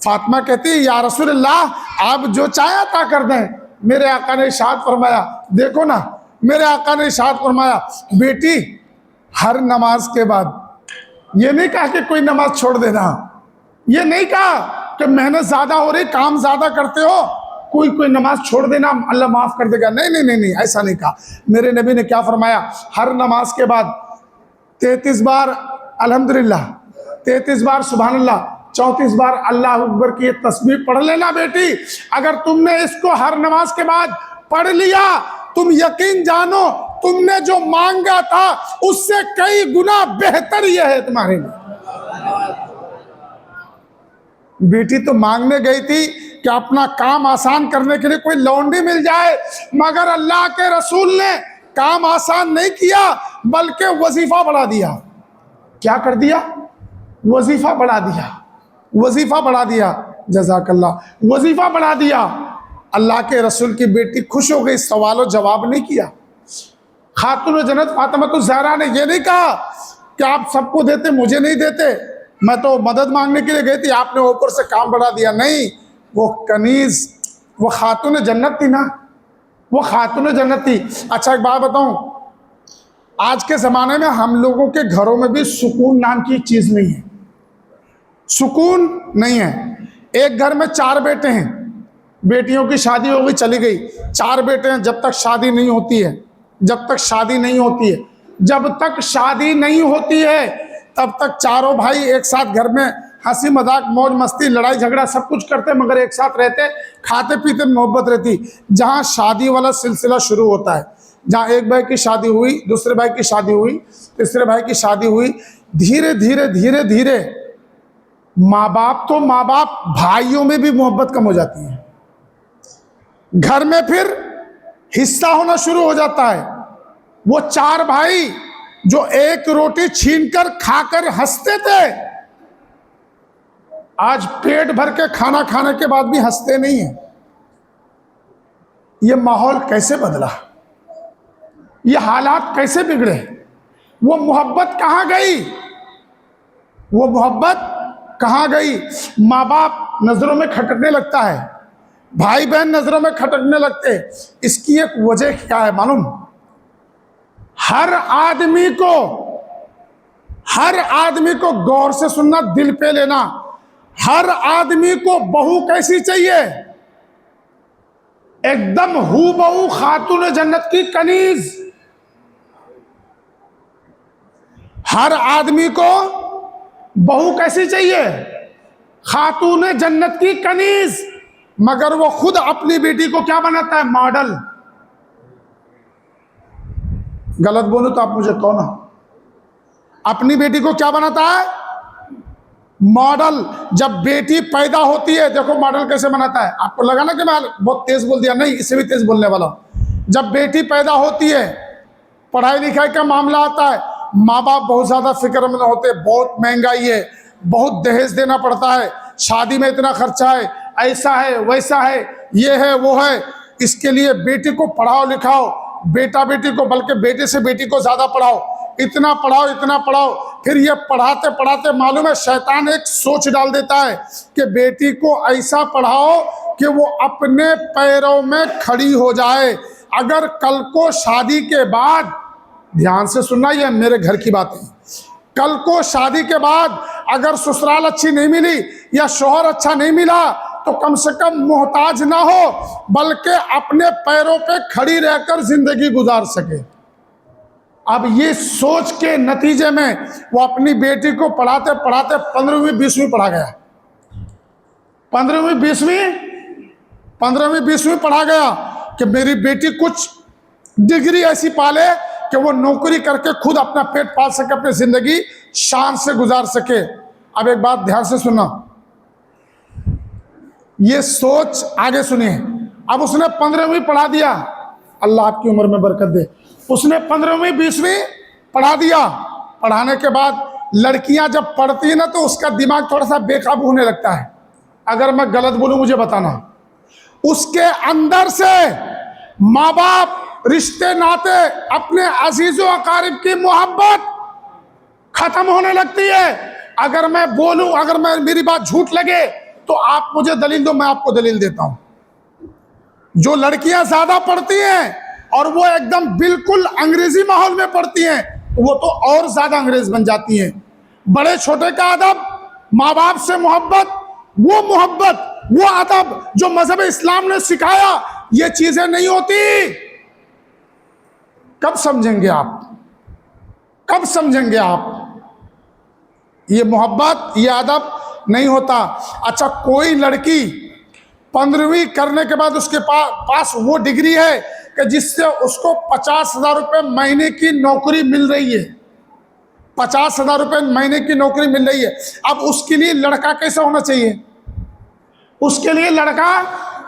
फातिमा कहती है या रसूलल्लाह आप जो चाहे अता कर दें। मेरे आका ने इरशाद फरमाया, देखो ना, मेरे आका ने इरशाद फरमाया बेटी हर नमाज के बाद, ये नहीं कहा कि कोई नमाज छोड़ देना, ये नहीं कहा कि मेहनत ज्यादा हो रही, काम ज्यादा करते हो, कोई नमाज छोड़ देना अल्लाह माफ कर देगा, नहीं नहीं नहीं नहीं, ऐसा नहीं कहा। मेरे नबी ने क्या फरमाया? हर नमाज के बाद 33 बार अल्हम्दुलिल्लाह, 33 बार सुभान अल्लाह, 34 बार अल्लाह अकबर की तस्बीह पढ़ लेना बेटी। अगर तुमने इसको हर नमाज के बाद पढ़ लिया, तुम यकीन जानो तुमने जो मांगा था उससे कई गुना बेहतर यह है तुम्हारे लिए। बेटी तो मांगने गई थी कि अपना काम आसान करने के लिए कोई लौंडी मिल जाए, मगर अल्लाह के रसूल ने काम आसान नहीं किया बल्कि वजीफा बढ़ा दिया। क्या कर दिया? वजीफा बढ़ा दिया, वजीफा बढ़ा दिया। जज़ाकल्लाह, वजीफा बढ़ा दिया। अल्लाह के रसूल की बेटी खुश हो गई, सवाल जवाब नहीं किया। खातून जन्नत फातिमा ज़हरा ने यह नहीं कहा कि आप सबको देते मुझे नहीं देते, मैं तो मदद मांगने के लिए गई थी, आपने ऊपर से काम बढ़ा दिया। नहीं, वो कनीज, वो खातून जन्नत थी ना, वो खातून जन्नत थी। अच्छा एक बात बताऊं, आज के ज़माने में हम लोगों के घरों में भी सुकून नाम की चीज़ नहीं है, सुकून नहीं है। एक घर में 4 बेटे हैं, बेटियों की शादी हो गई चली गई, 4 बेटे हैं। जब तक शादी नहीं होती है, जब तक शादी नहीं होती है, जब तक शादी नहीं होती है तब तक चारों भाई एक साथ घर में हंसी मजाक मौज मस्ती लड़ाई झगड़ा सब कुछ करते, मगर एक साथ रहते, खाते पीते, मोहब्बत रहती। जहाँ शादी वाला सिलसिला शुरू होता है, जहाँ एक भाई की शादी हुई, दूसरे भाई की शादी हुई, तीसरे भाई की शादी हुई, धीरे धीरे धीरे धीरे माँ बाप तो माँ बाप, भाइयों में भी मोहब्बत कम हो जाती है। घर में फिर हिस्सा होना शुरू हो जाता है। वो 4 भाई जो एक रोटी छीनकर खाकर हंसते थे, आज पेट भर के खाना खाने के बाद भी हंसते नहीं है। ये माहौल कैसे बदला? ये हालात कैसे बिगड़े? वो मोहब्बत कहाँ गई? वो मोहब्बत कहाँ गई? माँ बाप नजरों में खटकने लगता है, भाई बहन नजरों में खटकने लगते। इसकी एक वजह क्या है मालूम? हर आदमी को गौर से सुनना, दिल पे लेना। हर आदमी को बहू कैसी चाहिए? एकदम हूबहू खातून जन्नत की कनीज। हर आदमी को बहू कैसी चाहिए? खातून जन्नत की कनीज। मगर वो खुद अपनी बेटी को क्या बनाता है? मॉडल। गलत बोलूं तो आप मुझे कहो ना। अपनी बेटी को क्या बनाता है? मॉडल जब बेटी पैदा होती है, देखो मॉडल कैसे बनाता है। आपको लगा ना कि मैं बहुत तेज बोल दिया, नहीं, इससे भी तेज बोलने वाला हूं। जब बेटी पैदा होती है, पढ़ाई लिखाई का मामला आता है, माँ बाप बहुत ज्यादा फिक्रमंद होते, बहुत महंगाई है, बहुत दहेज देना पड़ता है, शादी में इतना खर्चा है, ऐसा है वैसा है, ये है वो है। इसके लिए बेटी को पढ़ाओ लिखाओ, बेटा बेटी को, बल्कि बेटे से बेटी को ज्यादा पढ़ाओ, इतना पढ़ाओ इतना पढ़ाओ। फिर ये पढ़ाते पढ़ाते मालूम है शैतान एक सोच डाल देता है कि बेटी को ऐसा पढ़ाओ कि वो अपने पैरों में खड़ी हो जाए। अगर कल को शादी के बाद, ध्यान से सुनना, ये मेरे घर की बात है, कल को शादी के बाद अगर ससुराल अच्छी नहीं मिली या शौहर अच्छा नहीं मिला तो कम से कम मोहताज ना हो, बल्कि अपने पैरों पे खड़ी रहकर जिंदगी गुजार सके। अब ये सोच के नतीजे में वो अपनी बेटी को पढ़ाते पढ़ाते 15वीं 20वीं पढ़ा गया, 15वीं 20वीं पढ़ा गया कि मेरी बेटी कुछ डिग्री ऐसी पाले कि वो नौकरी करके खुद अपना पेट पाल सके, अपनी जिंदगी शान से गुजार सके। अब एक बात ध्यान से सुनना, ये सोच आगे सुनिए। अब उसने 15वीं पढ़ा दिया, अल्लाह आपकी उम्र में बरकत दे, उसने 15वीं 20वीं पढ़ा दिया। पढ़ाने के बाद लड़कियां जब पढ़ती है ना तो उसका दिमाग थोड़ा सा बेकाबू होने लगता है। अगर मैं गलत बोलूं मुझे बताना। उसके अंदर से माँ बाप, रिश्ते नाते, अपने अजीजों अकारिब की मोहब्बत खत्म होने लगती है। अगर मैं बोलूं, अगर मैं मेरी बात झूठ लगे तो आप मुझे दलील दो, मैं आपको दलील देता हूं। जो लड़कियां ज्यादा पढ़ती हैं और वो एकदम बिल्कुल अंग्रेजी माहौल में पढ़ती हैं, वो तो और ज्यादा अंग्रेज बन जाती हैं। बड़े छोटे का अदब, माँ बाप से मोहब्बत, वो अदब जो मजहब इस्लाम ने सिखाया, ये चीजें नहीं होती। कब समझेंगे आप, कब समझेंगे आप? ये मोहब्बत, ये अदब नहीं होता। अच्छा, कोई लड़की 15वीं करने के बाद उसके पास वो डिग्री है कि जिससे उसको 50,000 रुपये महीने की नौकरी मिल रही है, 50,000 रुपये महीने की नौकरी मिल रही है। अब उसके लिए लड़का कैसा होना चाहिए? उसके लिए लड़का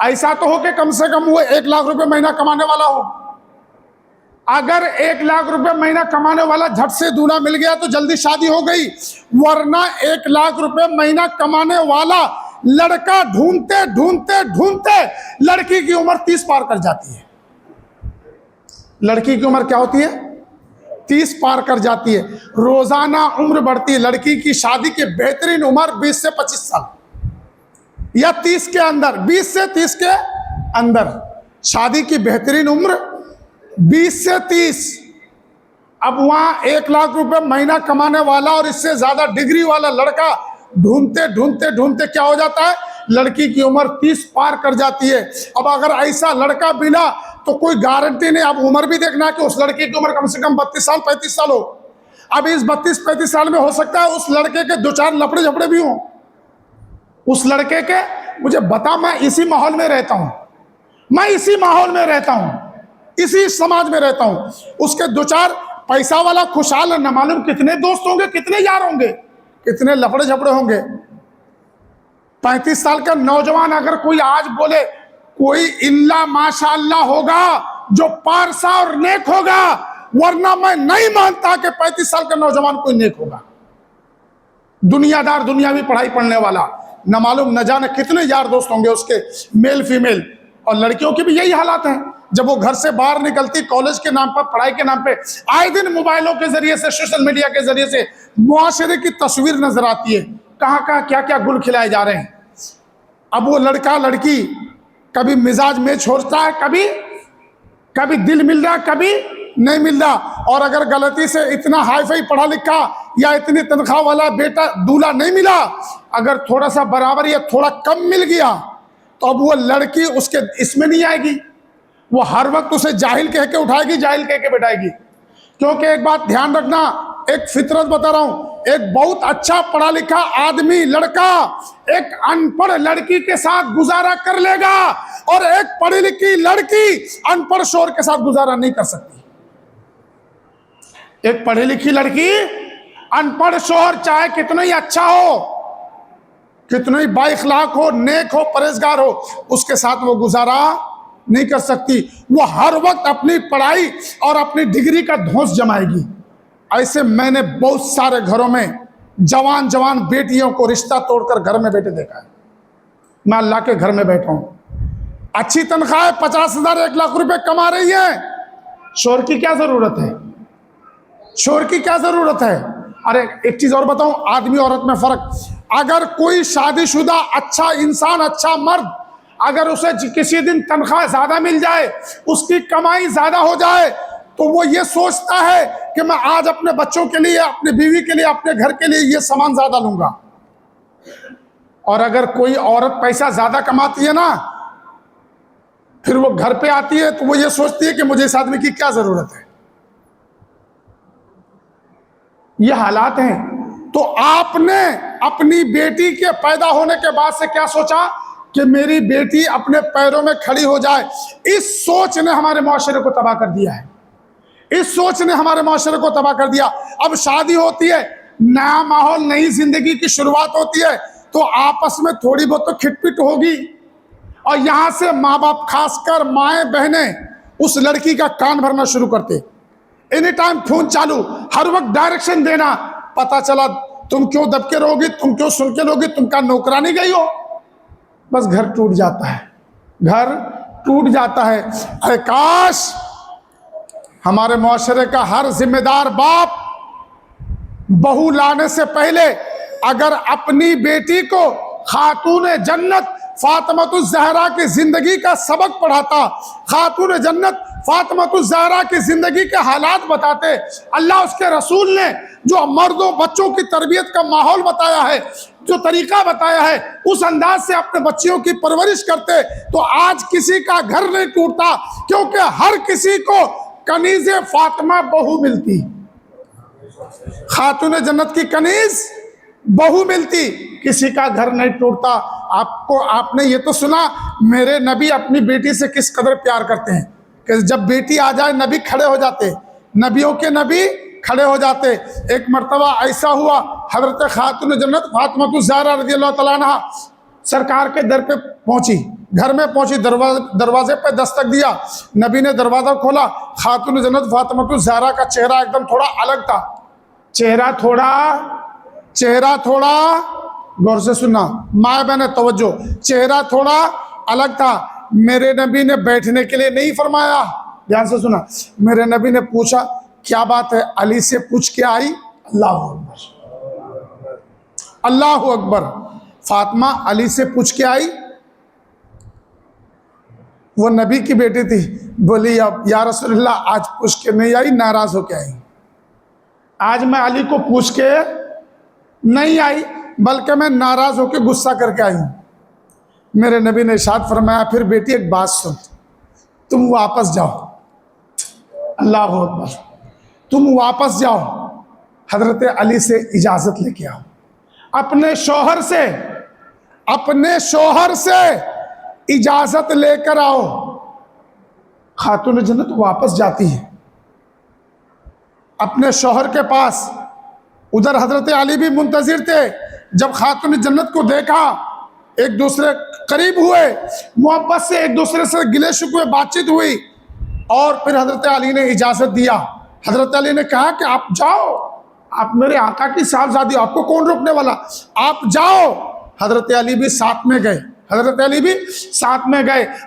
ऐसा तो हो कि कम से कम वो 1 लाख रुपए महीना कमाने वाला हो। अगर 1 लाख रुपए महीना कमाने वाला झट से दूल्हा मिल गया तो जल्दी शादी हो गई, वरना 1 लाख रुपए महीना कमाने वाला लड़का ढूंढते ढूंढते ढूंढते लड़की की उम्र 30 पार कर जाती है। लड़की की उम्र क्या होती है? 30 पार कर जाती है। रोजाना उम्र बढ़ती है। लड़की की शादी की बेहतरीन उम्र 20 से 25 साल या 30 के अंदर, 20 से 30 के अंदर शादी की बेहतरीन उम्र 20 से 30। अब वहां 1 लाख रुपए महीना कमाने वाला और इससे ज्यादा डिग्री वाला लड़का ढूंढते ढूंढते ढूंढते क्या हो जाता है? लड़की की उम्र 30 पार कर जाती है। अब अगर ऐसा लड़का मिला तो कोई गारंटी नहीं। अब उम्र भी देखना कि उस लड़के की उम्र कम से कम 32 साल 35 साल हो। अब इस 32-35 साल में हो सकता है उस लड़के के 2-4 लफड़े झपड़े भी हों। उस लड़के के, मुझे बता, मैं इसी माहौल में रहता हूं, मैं इसी माहौल में रहता हूं, इसी समाज में रहता हूं। उसके 2-4 पैसा वाला खुशहाल न मालूम कितने दोस्त होंगे, कितने यार होंगे, कितने लफड़े झपड़े होंगे। 35 साल का नौजवान अगर कोई आज बोले, कोई इल्ला माशाअल्लाह होगा जो पारसा और नेक होगा, वरना मैं नहीं मानता कि 35 साल का नौजवान कोई नेक होगा। दुनियादार, दुनियावी पढ़ाई पढ़ने वाला, न मालूम न जाने कितने यार दोस्त होंगे उसके, मेल फीमेल। और लड़कियों की भी यही हालात है। जब वो घर से बाहर निकलती, कॉलेज के नाम पर, पढ़ाई के नाम पे, आए दिन मोबाइलों के जरिए से, सोशल मीडिया के जरिए से मुआशरे की तस्वीर नजर आती है। कहाँ कहाँ क्या क्या गुल खिलाए जा रहे हैं। अब वो लड़का लड़की कभी मिजाज मैच होता है, कभी दिल मिल रहा, कभी नहीं मिल रहा। और अगर गलती से इतना हाई फाई पढ़ा लिखा या इतनी तनख्वाह वाला बेटा दूल्हा नहीं मिला, अगर थोड़ा सा बराबर या थोड़ा कम मिल गया, तो अब वो लड़की उसके इसमें नहीं आएगी। वो हर वक्त उसे जाहिल कह के उठाएगी, जाहिल कह के बैठाएगी। क्योंकि एक बात ध्यान रखना, एक फितरत बता रहा हूं, एक बहुत अच्छा पढ़ा लिखा आदमी, लड़का एक अनपढ़ लड़की के साथ गुजारा कर लेगा, और एक पढ़ी लिखी लड़की अनपढ़ शोर के साथ गुजारा नहीं कर सकती। एक पढ़ी लिखी लड़की अनपढ़ शोहर चाहे कितना ही अच्छा हो, कितना ही बाइखलाक हो, नेक हो, परहेजगार हो, उसके साथ वो गुजारा नहीं कर सकती। वो हर वक्त अपनी पढ़ाई और अपनी डिग्री का धौंस जमाएगी। ऐसे मैंने बहुत सारे घरों में जवान जवान बेटियों को रिश्ता तोड़कर घर में बैठे देखा है। मैं अल्लाह के घर में बैठा हूं, अच्छी तनख्वाह 50,000 1 लाख रुपए कमा रही है, शोर की क्या जरूरत है? शोर की क्या जरूरत है? अरे एक चीज और बताऊं, आदमी औरत में फर्क। अगर कोई शादीशुदा अच्छा इंसान, अच्छा मर्द, अगर उसे किसी दिन तनख्वाह ज्यादा मिल जाए, उसकी कमाई ज्यादा हो जाए, तो वो ये सोचता है कि मैं आज अपने बच्चों के लिए, अपनी बीवी के लिए, अपने घर के लिए ये सामान ज्यादा लूंगा। और अगर कोई औरत पैसा ज्यादा कमाती है ना, फिर वो घर पे आती है तो वो ये सोचती है कि मुझे इस आदमी की क्या जरूरत है। ये हालात हैं। तो आपने अपनी बेटी के पैदा होने के बाद से क्या सोचा कि मेरी बेटी अपने पैरों में खड़ी हो जाए? इस सोच ने हमारे माशरे को तबाह कर दिया है। इस सोच ने हमारे माशरे को तबाह कर दिया। अब शादी होती है, नया माहौल, नई जिंदगी की शुरुआत होती है, तो आपस में थोड़ी बहुत तो खिटपिट होगी। और यहां से माँ बाप, खासकर माएं बहनें, उस लड़की का कान भरना शुरू करते। एनी टाइम फोन चालू, हर वक्त डायरेक्शन देना। पता चला तुम क्यों दबके रहोगी, तुम क्यों सुन के रहोगी, तुम क्या नौकरानी गई हो? बस घर टूट जाता है, घर टूट जाता है। अरे काश हमारे मुआशरे का हर जिम्मेदार बाप बहू लाने से पहले अगर अपनी बेटी को खातून जन्नत फातिमातुज़ ज़हरा की जिंदगी का सबक पढ़ाता, खातून जन्नत फातिमातुज़ ज़हरा की जिंदगी के हालात बताते, अल्लाह उसके रसूल ने जो मर्दों बच्चों की तरबियत का माहौल बताया है, जो तरीका बताया है, उस अंदाज से अपने बच्चियों की परवरिश करते, तो आज किसी का घर नहीं टूटता। क्योंकि हर किसी को कनीज़े फातिमा बहू मिलती, खातून जन्नत की कनीज बहू मिलती, किसी का घर नहीं टूटता। आपने ये तो सुना मेरे नबी अपनी बेटी से किस कदर प्यार करते हैं कि जब बेटी आ जाए नबी खड़े हो जाते, नबियों के नबी खड़े हो जाते। एक मर्तबा ऐसा हुआ, हजरत खातून जन्नत फातिमातुज़ ज़हरा रज़ियल्लाहु तआला अन्हा सरकार के दर पे पहुंची, घर में पहुंची, दरवाजे पे दस्तक दिया, नबी ने दरवाजा खोला, खातून जन्नत फातिमातुज़ ज़हरा का चेहरा एकदम थोड़ा अलग था। चेहरा थोड़ा गौर से सुनना, माँ बहने तवज्जो, चेहरा थोड़ा अलग था। मेरे नबी ने बैठने के लिए नहीं फरमाया, ध्यान से सुना, मेरे नबी ने पूछा क्या बात है, अली से पूछ के आई? अल्लाह अकबर, अल्लाह अकबर। फातिमा अली से पूछ के आई, वो नबी की बेटी थी, बोली अब या रसूलल्लाह आज पूछ के नहीं आई, नाराज होके आई। आज मैं अली को पूछ के नहीं आई, बल्कि मैं नाराज होकर गुस्सा करके आई हूं। मेरे नबी ने इरशाद फरमाया, फिर बेटी एक बात सुन, तुम वापस जाओ, अल्लाह अकबर, तुम वापस जाओ, हजरत अली से इजाजत लेके आओ, अपने शौहर से इजाजत लेकर आओ। खातून जन्नत वापस जाती है अपने शौहर के पास। उधर हजरत अली भी मुंतजिर थे। जब खातून जन्नत को देखा, एक दूसरे करीब हुए, मोहब्बत से एक दूसरे से गिले शिकवे बातचीत हुई, और फिर हजरत अली ने इजाजत दिया। हजरत अली ने कहा कि आप जाओ, आप मेरे आका की साहबजादी, आपको कौन रोकने वाला, आप जाओ। हजरत अली भी साथ में गए।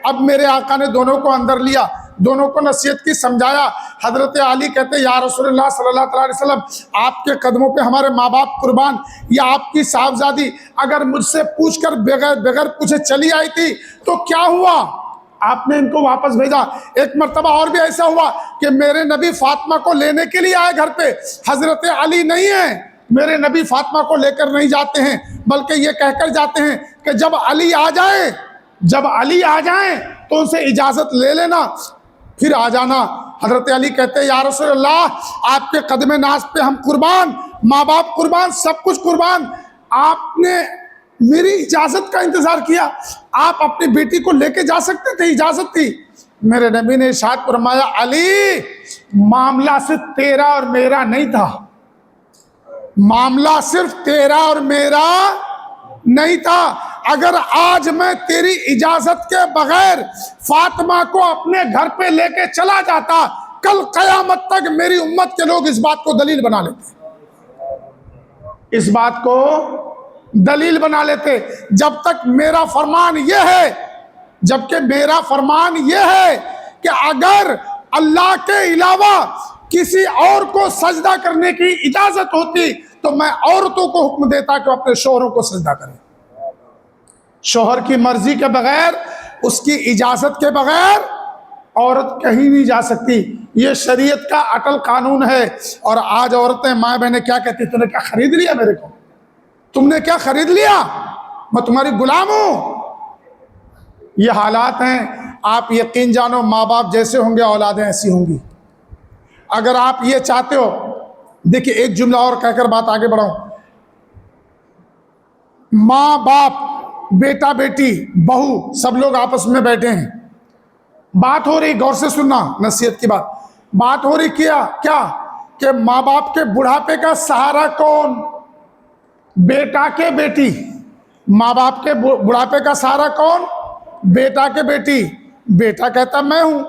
अब मेरे आका ने दोनों को अंदर लिया, दोनों को नसीहत की, समझाया। हजरत अली कहते या रसूलुल्लाह सल्लल्लाहु अलैहि वसल्लम, आपके कदमों पे हमारे माँ बाप कुर्बान, या आपकी साहबजादी अगर मुझसे पूछकर बगैर पूछे चली आई थी तो क्या हुआ, आपने इनको वापस भेजा। एक मर्तबा और भी ऐसा हुआ कि मेरे नबी फातिमा को लेने के लिए आए घर पे, हजरत अली नहीं है, मेरे नबी फातिमा को लेकर नहीं जाते हैं, बल्कि ये कहकर जाते हैं कि जब अली आ जाए तो उनसे इजाजत ले लेना, फिर आ जाना। हजरत अली कहते हैं या रसूलल्लाह, आपके कदमे नाज पे हम कुर्बान, माँ बाप कुर्बान, सब कुछ कुर्बान, आपने मेरी इजाजत का इंतजार किया, आप अपनी बेटी को लेके जा सकते थे, इजाजत थी। मेरे नबी ने इरशाद फरमाया, अली मामला सिर्फ तेरा और मेरा नहीं था, मामला सिर्फ तेरा और मेरा नहीं था। अगर आज मैं तेरी इजाजत के बगैर फातिमा को अपने घर पे लेके चला जाता, कल कयामत तक मेरी उम्मत के लोग इस बात को दलील बना लेते, इस बात को दलील बना लेते। जब तक मेरा फरमान यह है, जबकि मेरा फरमान यह है कि अगर अल्लाह के अलावा किसी और को सजदा करने की इजाजत होती तो मैं औरतों को हुक्म देता कि अपने शोहरों को सजदा करें। शोहर की मर्जी के बगैर, उसकी इजाजत के बगैर औरत कहीं नहीं जा सकती। ये शरीयत का अटल कानून है। और आज औरतें, माँ बहनें क्या कहती, तूने क्या खरीद लिया मेरे को, तुमने क्या खरीद लिया, मैं तुम्हारी गुलाम हूं। ये हालात हैं। आप यकीन जानो, माँ बाप जैसे होंगे औलादें ऐसी होंगी। अगर आप ये चाहते हो, देखिए एक जुमला और कहकर बात आगे बढ़ाऊं। माँ बाप, बेटा बेटी, बहू, सब लोग आपस में बैठे हैं, बात हो रही, गौर से सुनना, नसीहत की बात हो रही क्या कि माँ बाप के बुढ़ापे का सहारा कौन, बेटा के बेटी। माँ बाप के बुढ़ापे का सहारा कौन, बेटा के बेटी। बेटा कहता मैं हूं,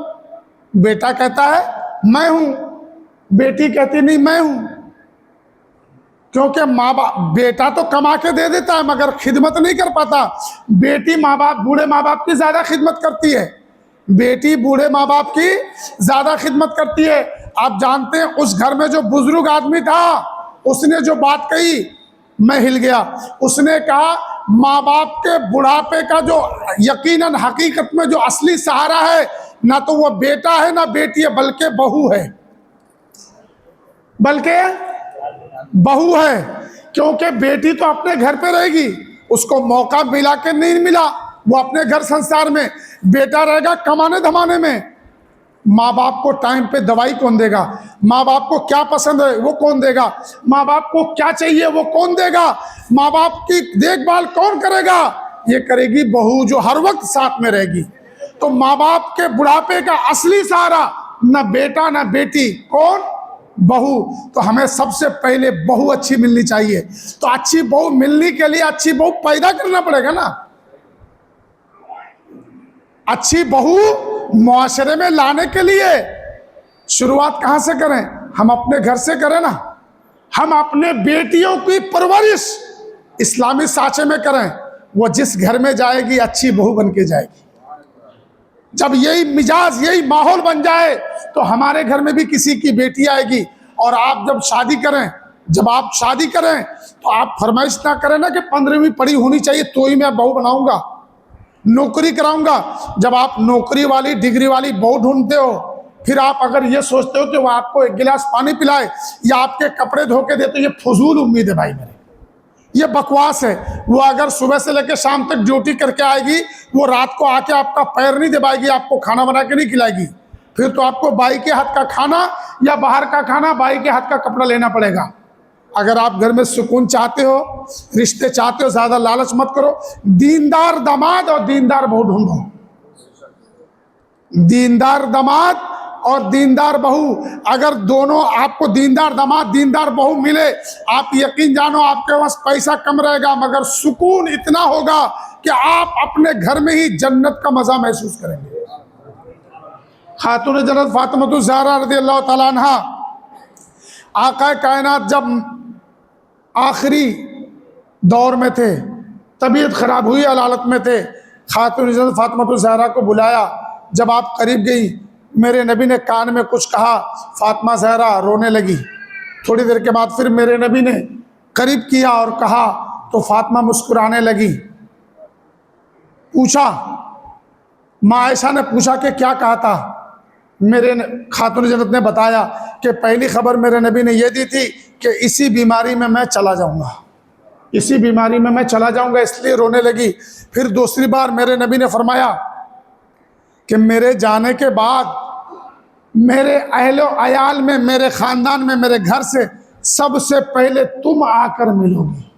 बेटा कहता है मैं हूं, बेटी कहती नहीं मैं हूं। क्योंकि माँ बाप, बेटा तो कमा के दे देता है मगर खिदमत नहीं कर पाता। बेटी माँ बाप, बूढ़े माँ बाप की ज्यादा खिदमत करती है, बेटी बूढ़े माँ बाप की ज्यादा खिदमत करती है। आप जानते हैं उस घर में जो बुजुर्ग आदमी था, उसने जो बात कही, मैं हिल गया। उसने कहा माँ बाप के बुढ़ापे का जो यकीनन हकीकत में जो असली सहारा है, ना तो वो बेटा है ना बेटी है, बल्कि बहू है, बल्कि बहू है। क्योंकि बेटी तो अपने घर पे रहेगी, उसको मौका मिला के नहीं मिला, वो अपने घर संसार में, बेटा रहेगा कमाने धमाने में। माँ बाप को टाइम पे दवाई कौन देगा, माँ बाप को क्या पसंद है वो कौन देगा, माँ बाप को क्या चाहिए वो कौन देगा, माँ बाप की देखभाल कौन करेगा, ये करेगी बहू, जो हर वक्त साथ में रहेगी। तो माँ बाप के बुढ़ापे का असली सहारा न बेटा न बेटी, कौन, बहू। तो हमें सबसे पहले बहू अच्छी मिलनी चाहिए। तो अच्छी बहू मिलने के लिए अच्छी बहू पैदा करना पड़ेगा ना। अच्छी बहू मुआशरे में लाने के लिए शुरुआत कहां से करें, हम अपने घर से करें ना। हम अपने बेटियों की परवरिश इस्लामी साँचे में करें, वो जिस घर में जाएगी अच्छी बहू बन के जाएगी। जब यही मिजाज, यही माहौल बन जाए तो हमारे घर में भी किसी की बेटी आएगी। और आप जब शादी करें, जब आप शादी करें तो आप फरमाइश ना करें ना कि 15वीं पढ़ी होनी चाहिए तो ही मैं बहू बनाऊंगा, नौकरी कराऊंगा। जब आप नौकरी वाली, डिग्री वाली बहू ढूंढते हो, फिर आप अगर ये सोचते हो कि वो आपको एक गिलास पानी पिलाए या आपके कपड़े धो के दे, तो ये फजूल उम्मीद है भाई मेरे, ये बकवास है। वो अगर सुबह से लेकर शाम तक ड्यूटी करके आएगी, वो रात को आके आपका पैर नहीं दबाएगी, आपको खाना बना के नहीं खिलाएगी। फिर तो आपको बाई के हाथ का खाना या बाहर का खाना, बाई के हाथ का कपड़ा लेना पड़ेगा। अगर आप घर में सुकून चाहते हो, रिश्ते चाहते हो, ज्यादा लालच मत करो, दीनदार दामाद और दीनदार बहू ढूंढो। दीनदार दामाद और दीनदार बहू, अगर दोनों आपको दीनदार दामाद, दीनदार बहू मिले, आप यकीन जानो आपके पास पैसा कम रहेगा मगर सुकून इतना होगा कि आप अपने घर में ही जन्नत का मजा महसूस करेंगे। खातून जन्नत फातिमा ज़हरा रज़ियल्लाहु ताला अन्हा, आका कायनात जब आखिरी दौर में थे, तबीयत खराब हुई हालत में थे, खातून जन्नत फातिमा ज़हरा को बुलाया। जब आप करीब गई, मेरे नबी ने कान में कुछ कहा, फातिमा ज़हरा रोने लगी। थोड़ी देर के बाद फिर मेरे नबी ने करीब किया और कहा तो फातिमा मुस्कुराने लगी। पूछा, माँ आयशा ने पूछा कि क्या कहा था। मेरे खातून जन्नत ने बताया कि पहली खबर मेरे नबी ने यह दी थी कि इसी बीमारी में मैं चला जाऊंगा, इसी बीमारी में मैं चला जाऊंगा, इसलिए रोने लगी। फिर दूसरी बार मेरे नबी ने फरमाया कि मेरे जाने के बाद मेरे अहलो अयाल में, मेरे ख़ानदान में, मेरे घर से सबसे पहले तुम आकर मिलोगी,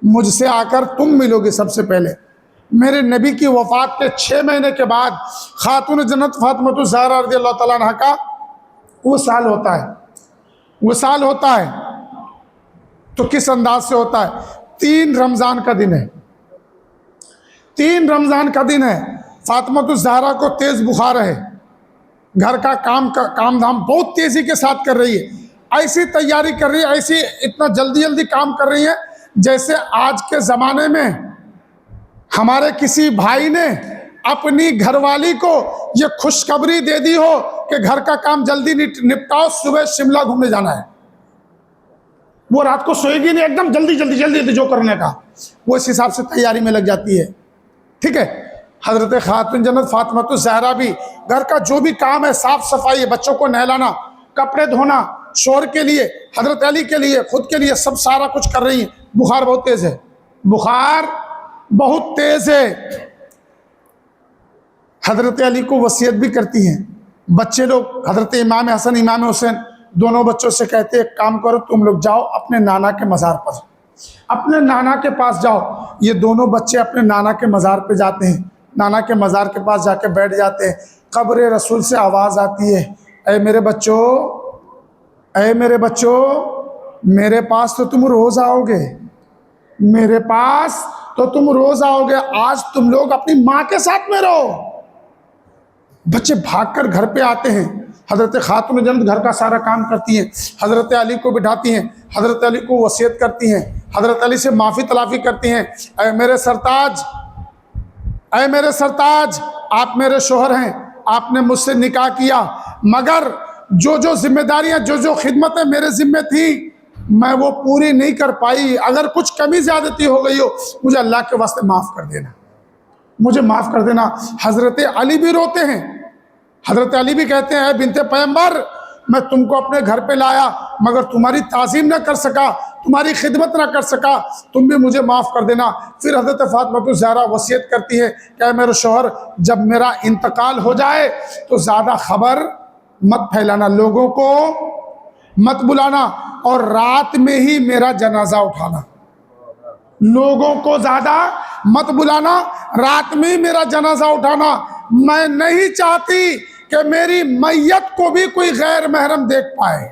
मुझसे आकर तुम मिलोगे सबसे पहले। मेरे नबी की वफ़ात के 6 महीने के बाद खातून जन्नत फातिमा ज़हरा रज़ियल्लाहु ताला अन्हा का वसाल होता है। वसाल होता है तो किस अंदाज से होता है? 3 रमज़ान का दिन है, 3 रमज़ान का दिन है। फातिमातुज़ ज़हरा को तेज़ बुखार है, घर का काम धाम बहुत तेज़ी के साथ कर रही है, ऐसी तैयारी कर रही है, ऐसी इतना जल्दी जल्दी काम कर रही है जैसे आज के ज़माने में हमारे किसी भाई ने अपनी घरवाली को ये खुशखबरी दे दी हो कि घर का काम जल्दी निपटाओ, सुबह शिमला घूमने जाना है। वो रात को सोएगी नहीं, एकदम जल्दी जल्दी जल्दी जल्दी जो करने का, वो इस हिसाब से तैयारी में लग जाती है। ठीक है, हज़रत खातून जन्नत फातिमातुज़ ज़हरा भी घर का जो भी काम है, साफ सफाई, बच्चों को नहलाना, कपड़े धोना, शोहर के लिए, हज़रत अली के लिए, खुद के लिए, सब सारा कुछ कर रही हैं। बुखार बहुत तेज़ है, बुखार बहुत तेज़ है। हज़रत अली को वसीयत भी करती हैं। बच्चे लोग हज़रत इमाम हसन इमाम हुसैन दोनों बच्चों से कहते हैं, एक काम करो, तुम लोग जाओ अपने नाना के मज़ार पर, अपने नाना के पास जाओ। ये दोनों बच्चे अपने नाना के मज़ार पे जाते हैं, नाना के मज़ार के पास जाके बैठ जाते हैं। कब्र रसूल से आवाज़ आती है, ऐ मेरे बच्चों, ऐ मेरे बच्चों, मेरे पास तो तुम रोज़ आओगे, मेरे पास तो तुम रोज़ आओगे, आज तुम लोग अपनी माँ के साथ में रहो। बच्चे भागकर घर पे आते हैं। हज़रत खातून जन्नत घर का सारा काम करती हैं, हज़रत अली को बिठाती हैं, हज़रत अली को वसीयत करती हैं, हज़रत अली से माफ़ी तलाफ़ी करती हैं, ऐ मेरे सरताज, ऐ मेरे सरताज, आप मेरे शोहर हैं, आपने मुझसे निकाह किया, मगर जो जो जिम्मेदारियां, जो जो खिदमतें मेरे ज़िम्मे थी, मैं वो पूरी नहीं कर पाई। अगर कुछ कमी ज़्यादती हो गई हो, मुझे अल्लाह के वास्ते माफ़ कर देना, मुझे माफ़ कर देना। हज़रत अली भी रोते हैं, हज़रत अली भी कहते हैं, बिनते पैगंबर, मैं तुमको अपने घर पे लाया मगर तुम्हारी ताज़ीम ना कर सका, तुम्हारी खिदमत ना कर सका, तुम भी मुझे माफ़ कर देना। फिर हज़रत फातिमातुज़ ज़हरा वसीयत करती है कि मेरे शौहर, जब मेरा इंतकाल हो जाए तो ज़्यादा खबर मत फैलाना, लोगों को मत बुलाना, और रात में ही मेरा जनाजा उठाना, लोगों को ज़्यादा मत बुलाना, रात में ही मेरा जनाजा उठाना। मैं नहीं चाहती कि मेरी मैयत को भी कोई गैर महरम देख पाए,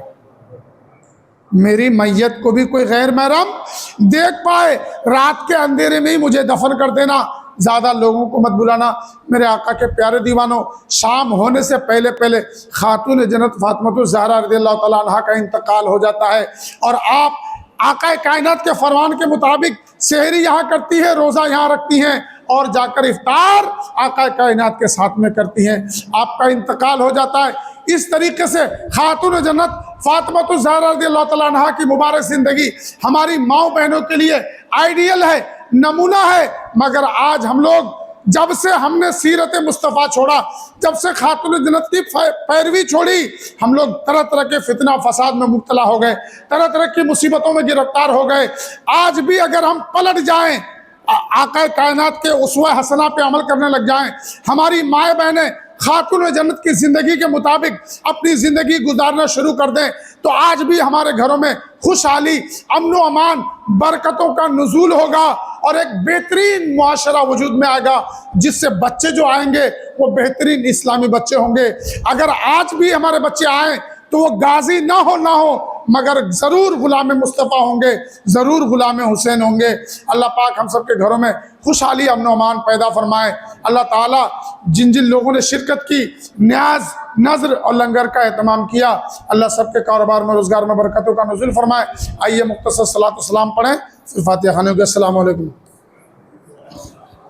मेरी मैयत को भी कोई गैर महरम देख पाए। रात के अंधेरे में ही मुझे दफन कर देना, ज़्यादा लोगों को मत बुलाना। मेरे आका के प्यारे दीवानों, शाम होने से पहले पहले खातून जन्नत फातिमातुज़ ज़हरा रज़ियल्लाहु तआला अन्हा का इंतकाल हो जाता है, और आप आका कायनात के फरमान के मुताबिक सहरी यहाँ करती है, रोज़ा यहाँ रखती हैं, और जाकर इफ्तार आका कायनात के साथ में करती हैं। आपका इंतकाल हो जाता है। इस तरीके से खातून जन्नत फातिमातुज़ ज़हरा रज़ियल्लाहु तआला अन्हा की मुबारक ज़िंदगी हमारी माँ बहनों के लिए आइडियल है, नमूना है। मगर आज हम लोग, जब से हमने सीरत मुस्तफ़ा छोड़ा, जब से खातून जन्नत की पैरवी छोड़ी, हम लोग तरह तरह के फितना फसाद में मुब्तला हो गए, तरह तरह की मुसीबतों में गिरफ्तार हो गए। आज भी अगर हम पलट जाएं, आका कायनात के उसवा हसना पे अमल करने लग जाएं, हमारी माए बहनें खातून जन्नत की ज़िंदगी के मुताबिक अपनी ज़िंदगी गुजारना शुरू कर दें, तो आज भी हमारे घरों में खुशहाली, अमन व अमान, बरकतों का नुज़ूल होगा, और एक बेहतरीन मुआशरा वजूद में आएगा, जिससे बच्चे जो आएंगे वो बेहतरीन इस्लामी बच्चे होंगे। अगर आज भी हमारे बच्चे आएँ तो वो गाजी ना हो मगर ज़रूर गुलाम मुस्तफ़ा होंगे, ज़रूर गुलाम हुसैन होंगे। अल्लाह पाक हम सब के घरों में खुशहाली, अमन अमान पैदा फरमाए। अल्लाह ताला जिन जिन लोगों ने शिरकत की, न्याज, नज़र और लंगर का एहतमाम किया, अल्लाह सब के कारोबार में, रोज़गार में बरकतों का नुज़ूल फरमाए। आइए मुख्तसर सलात व सलाम पढ़ें, फिर फातिहा खाने के। अस्सलामु अलैकुम।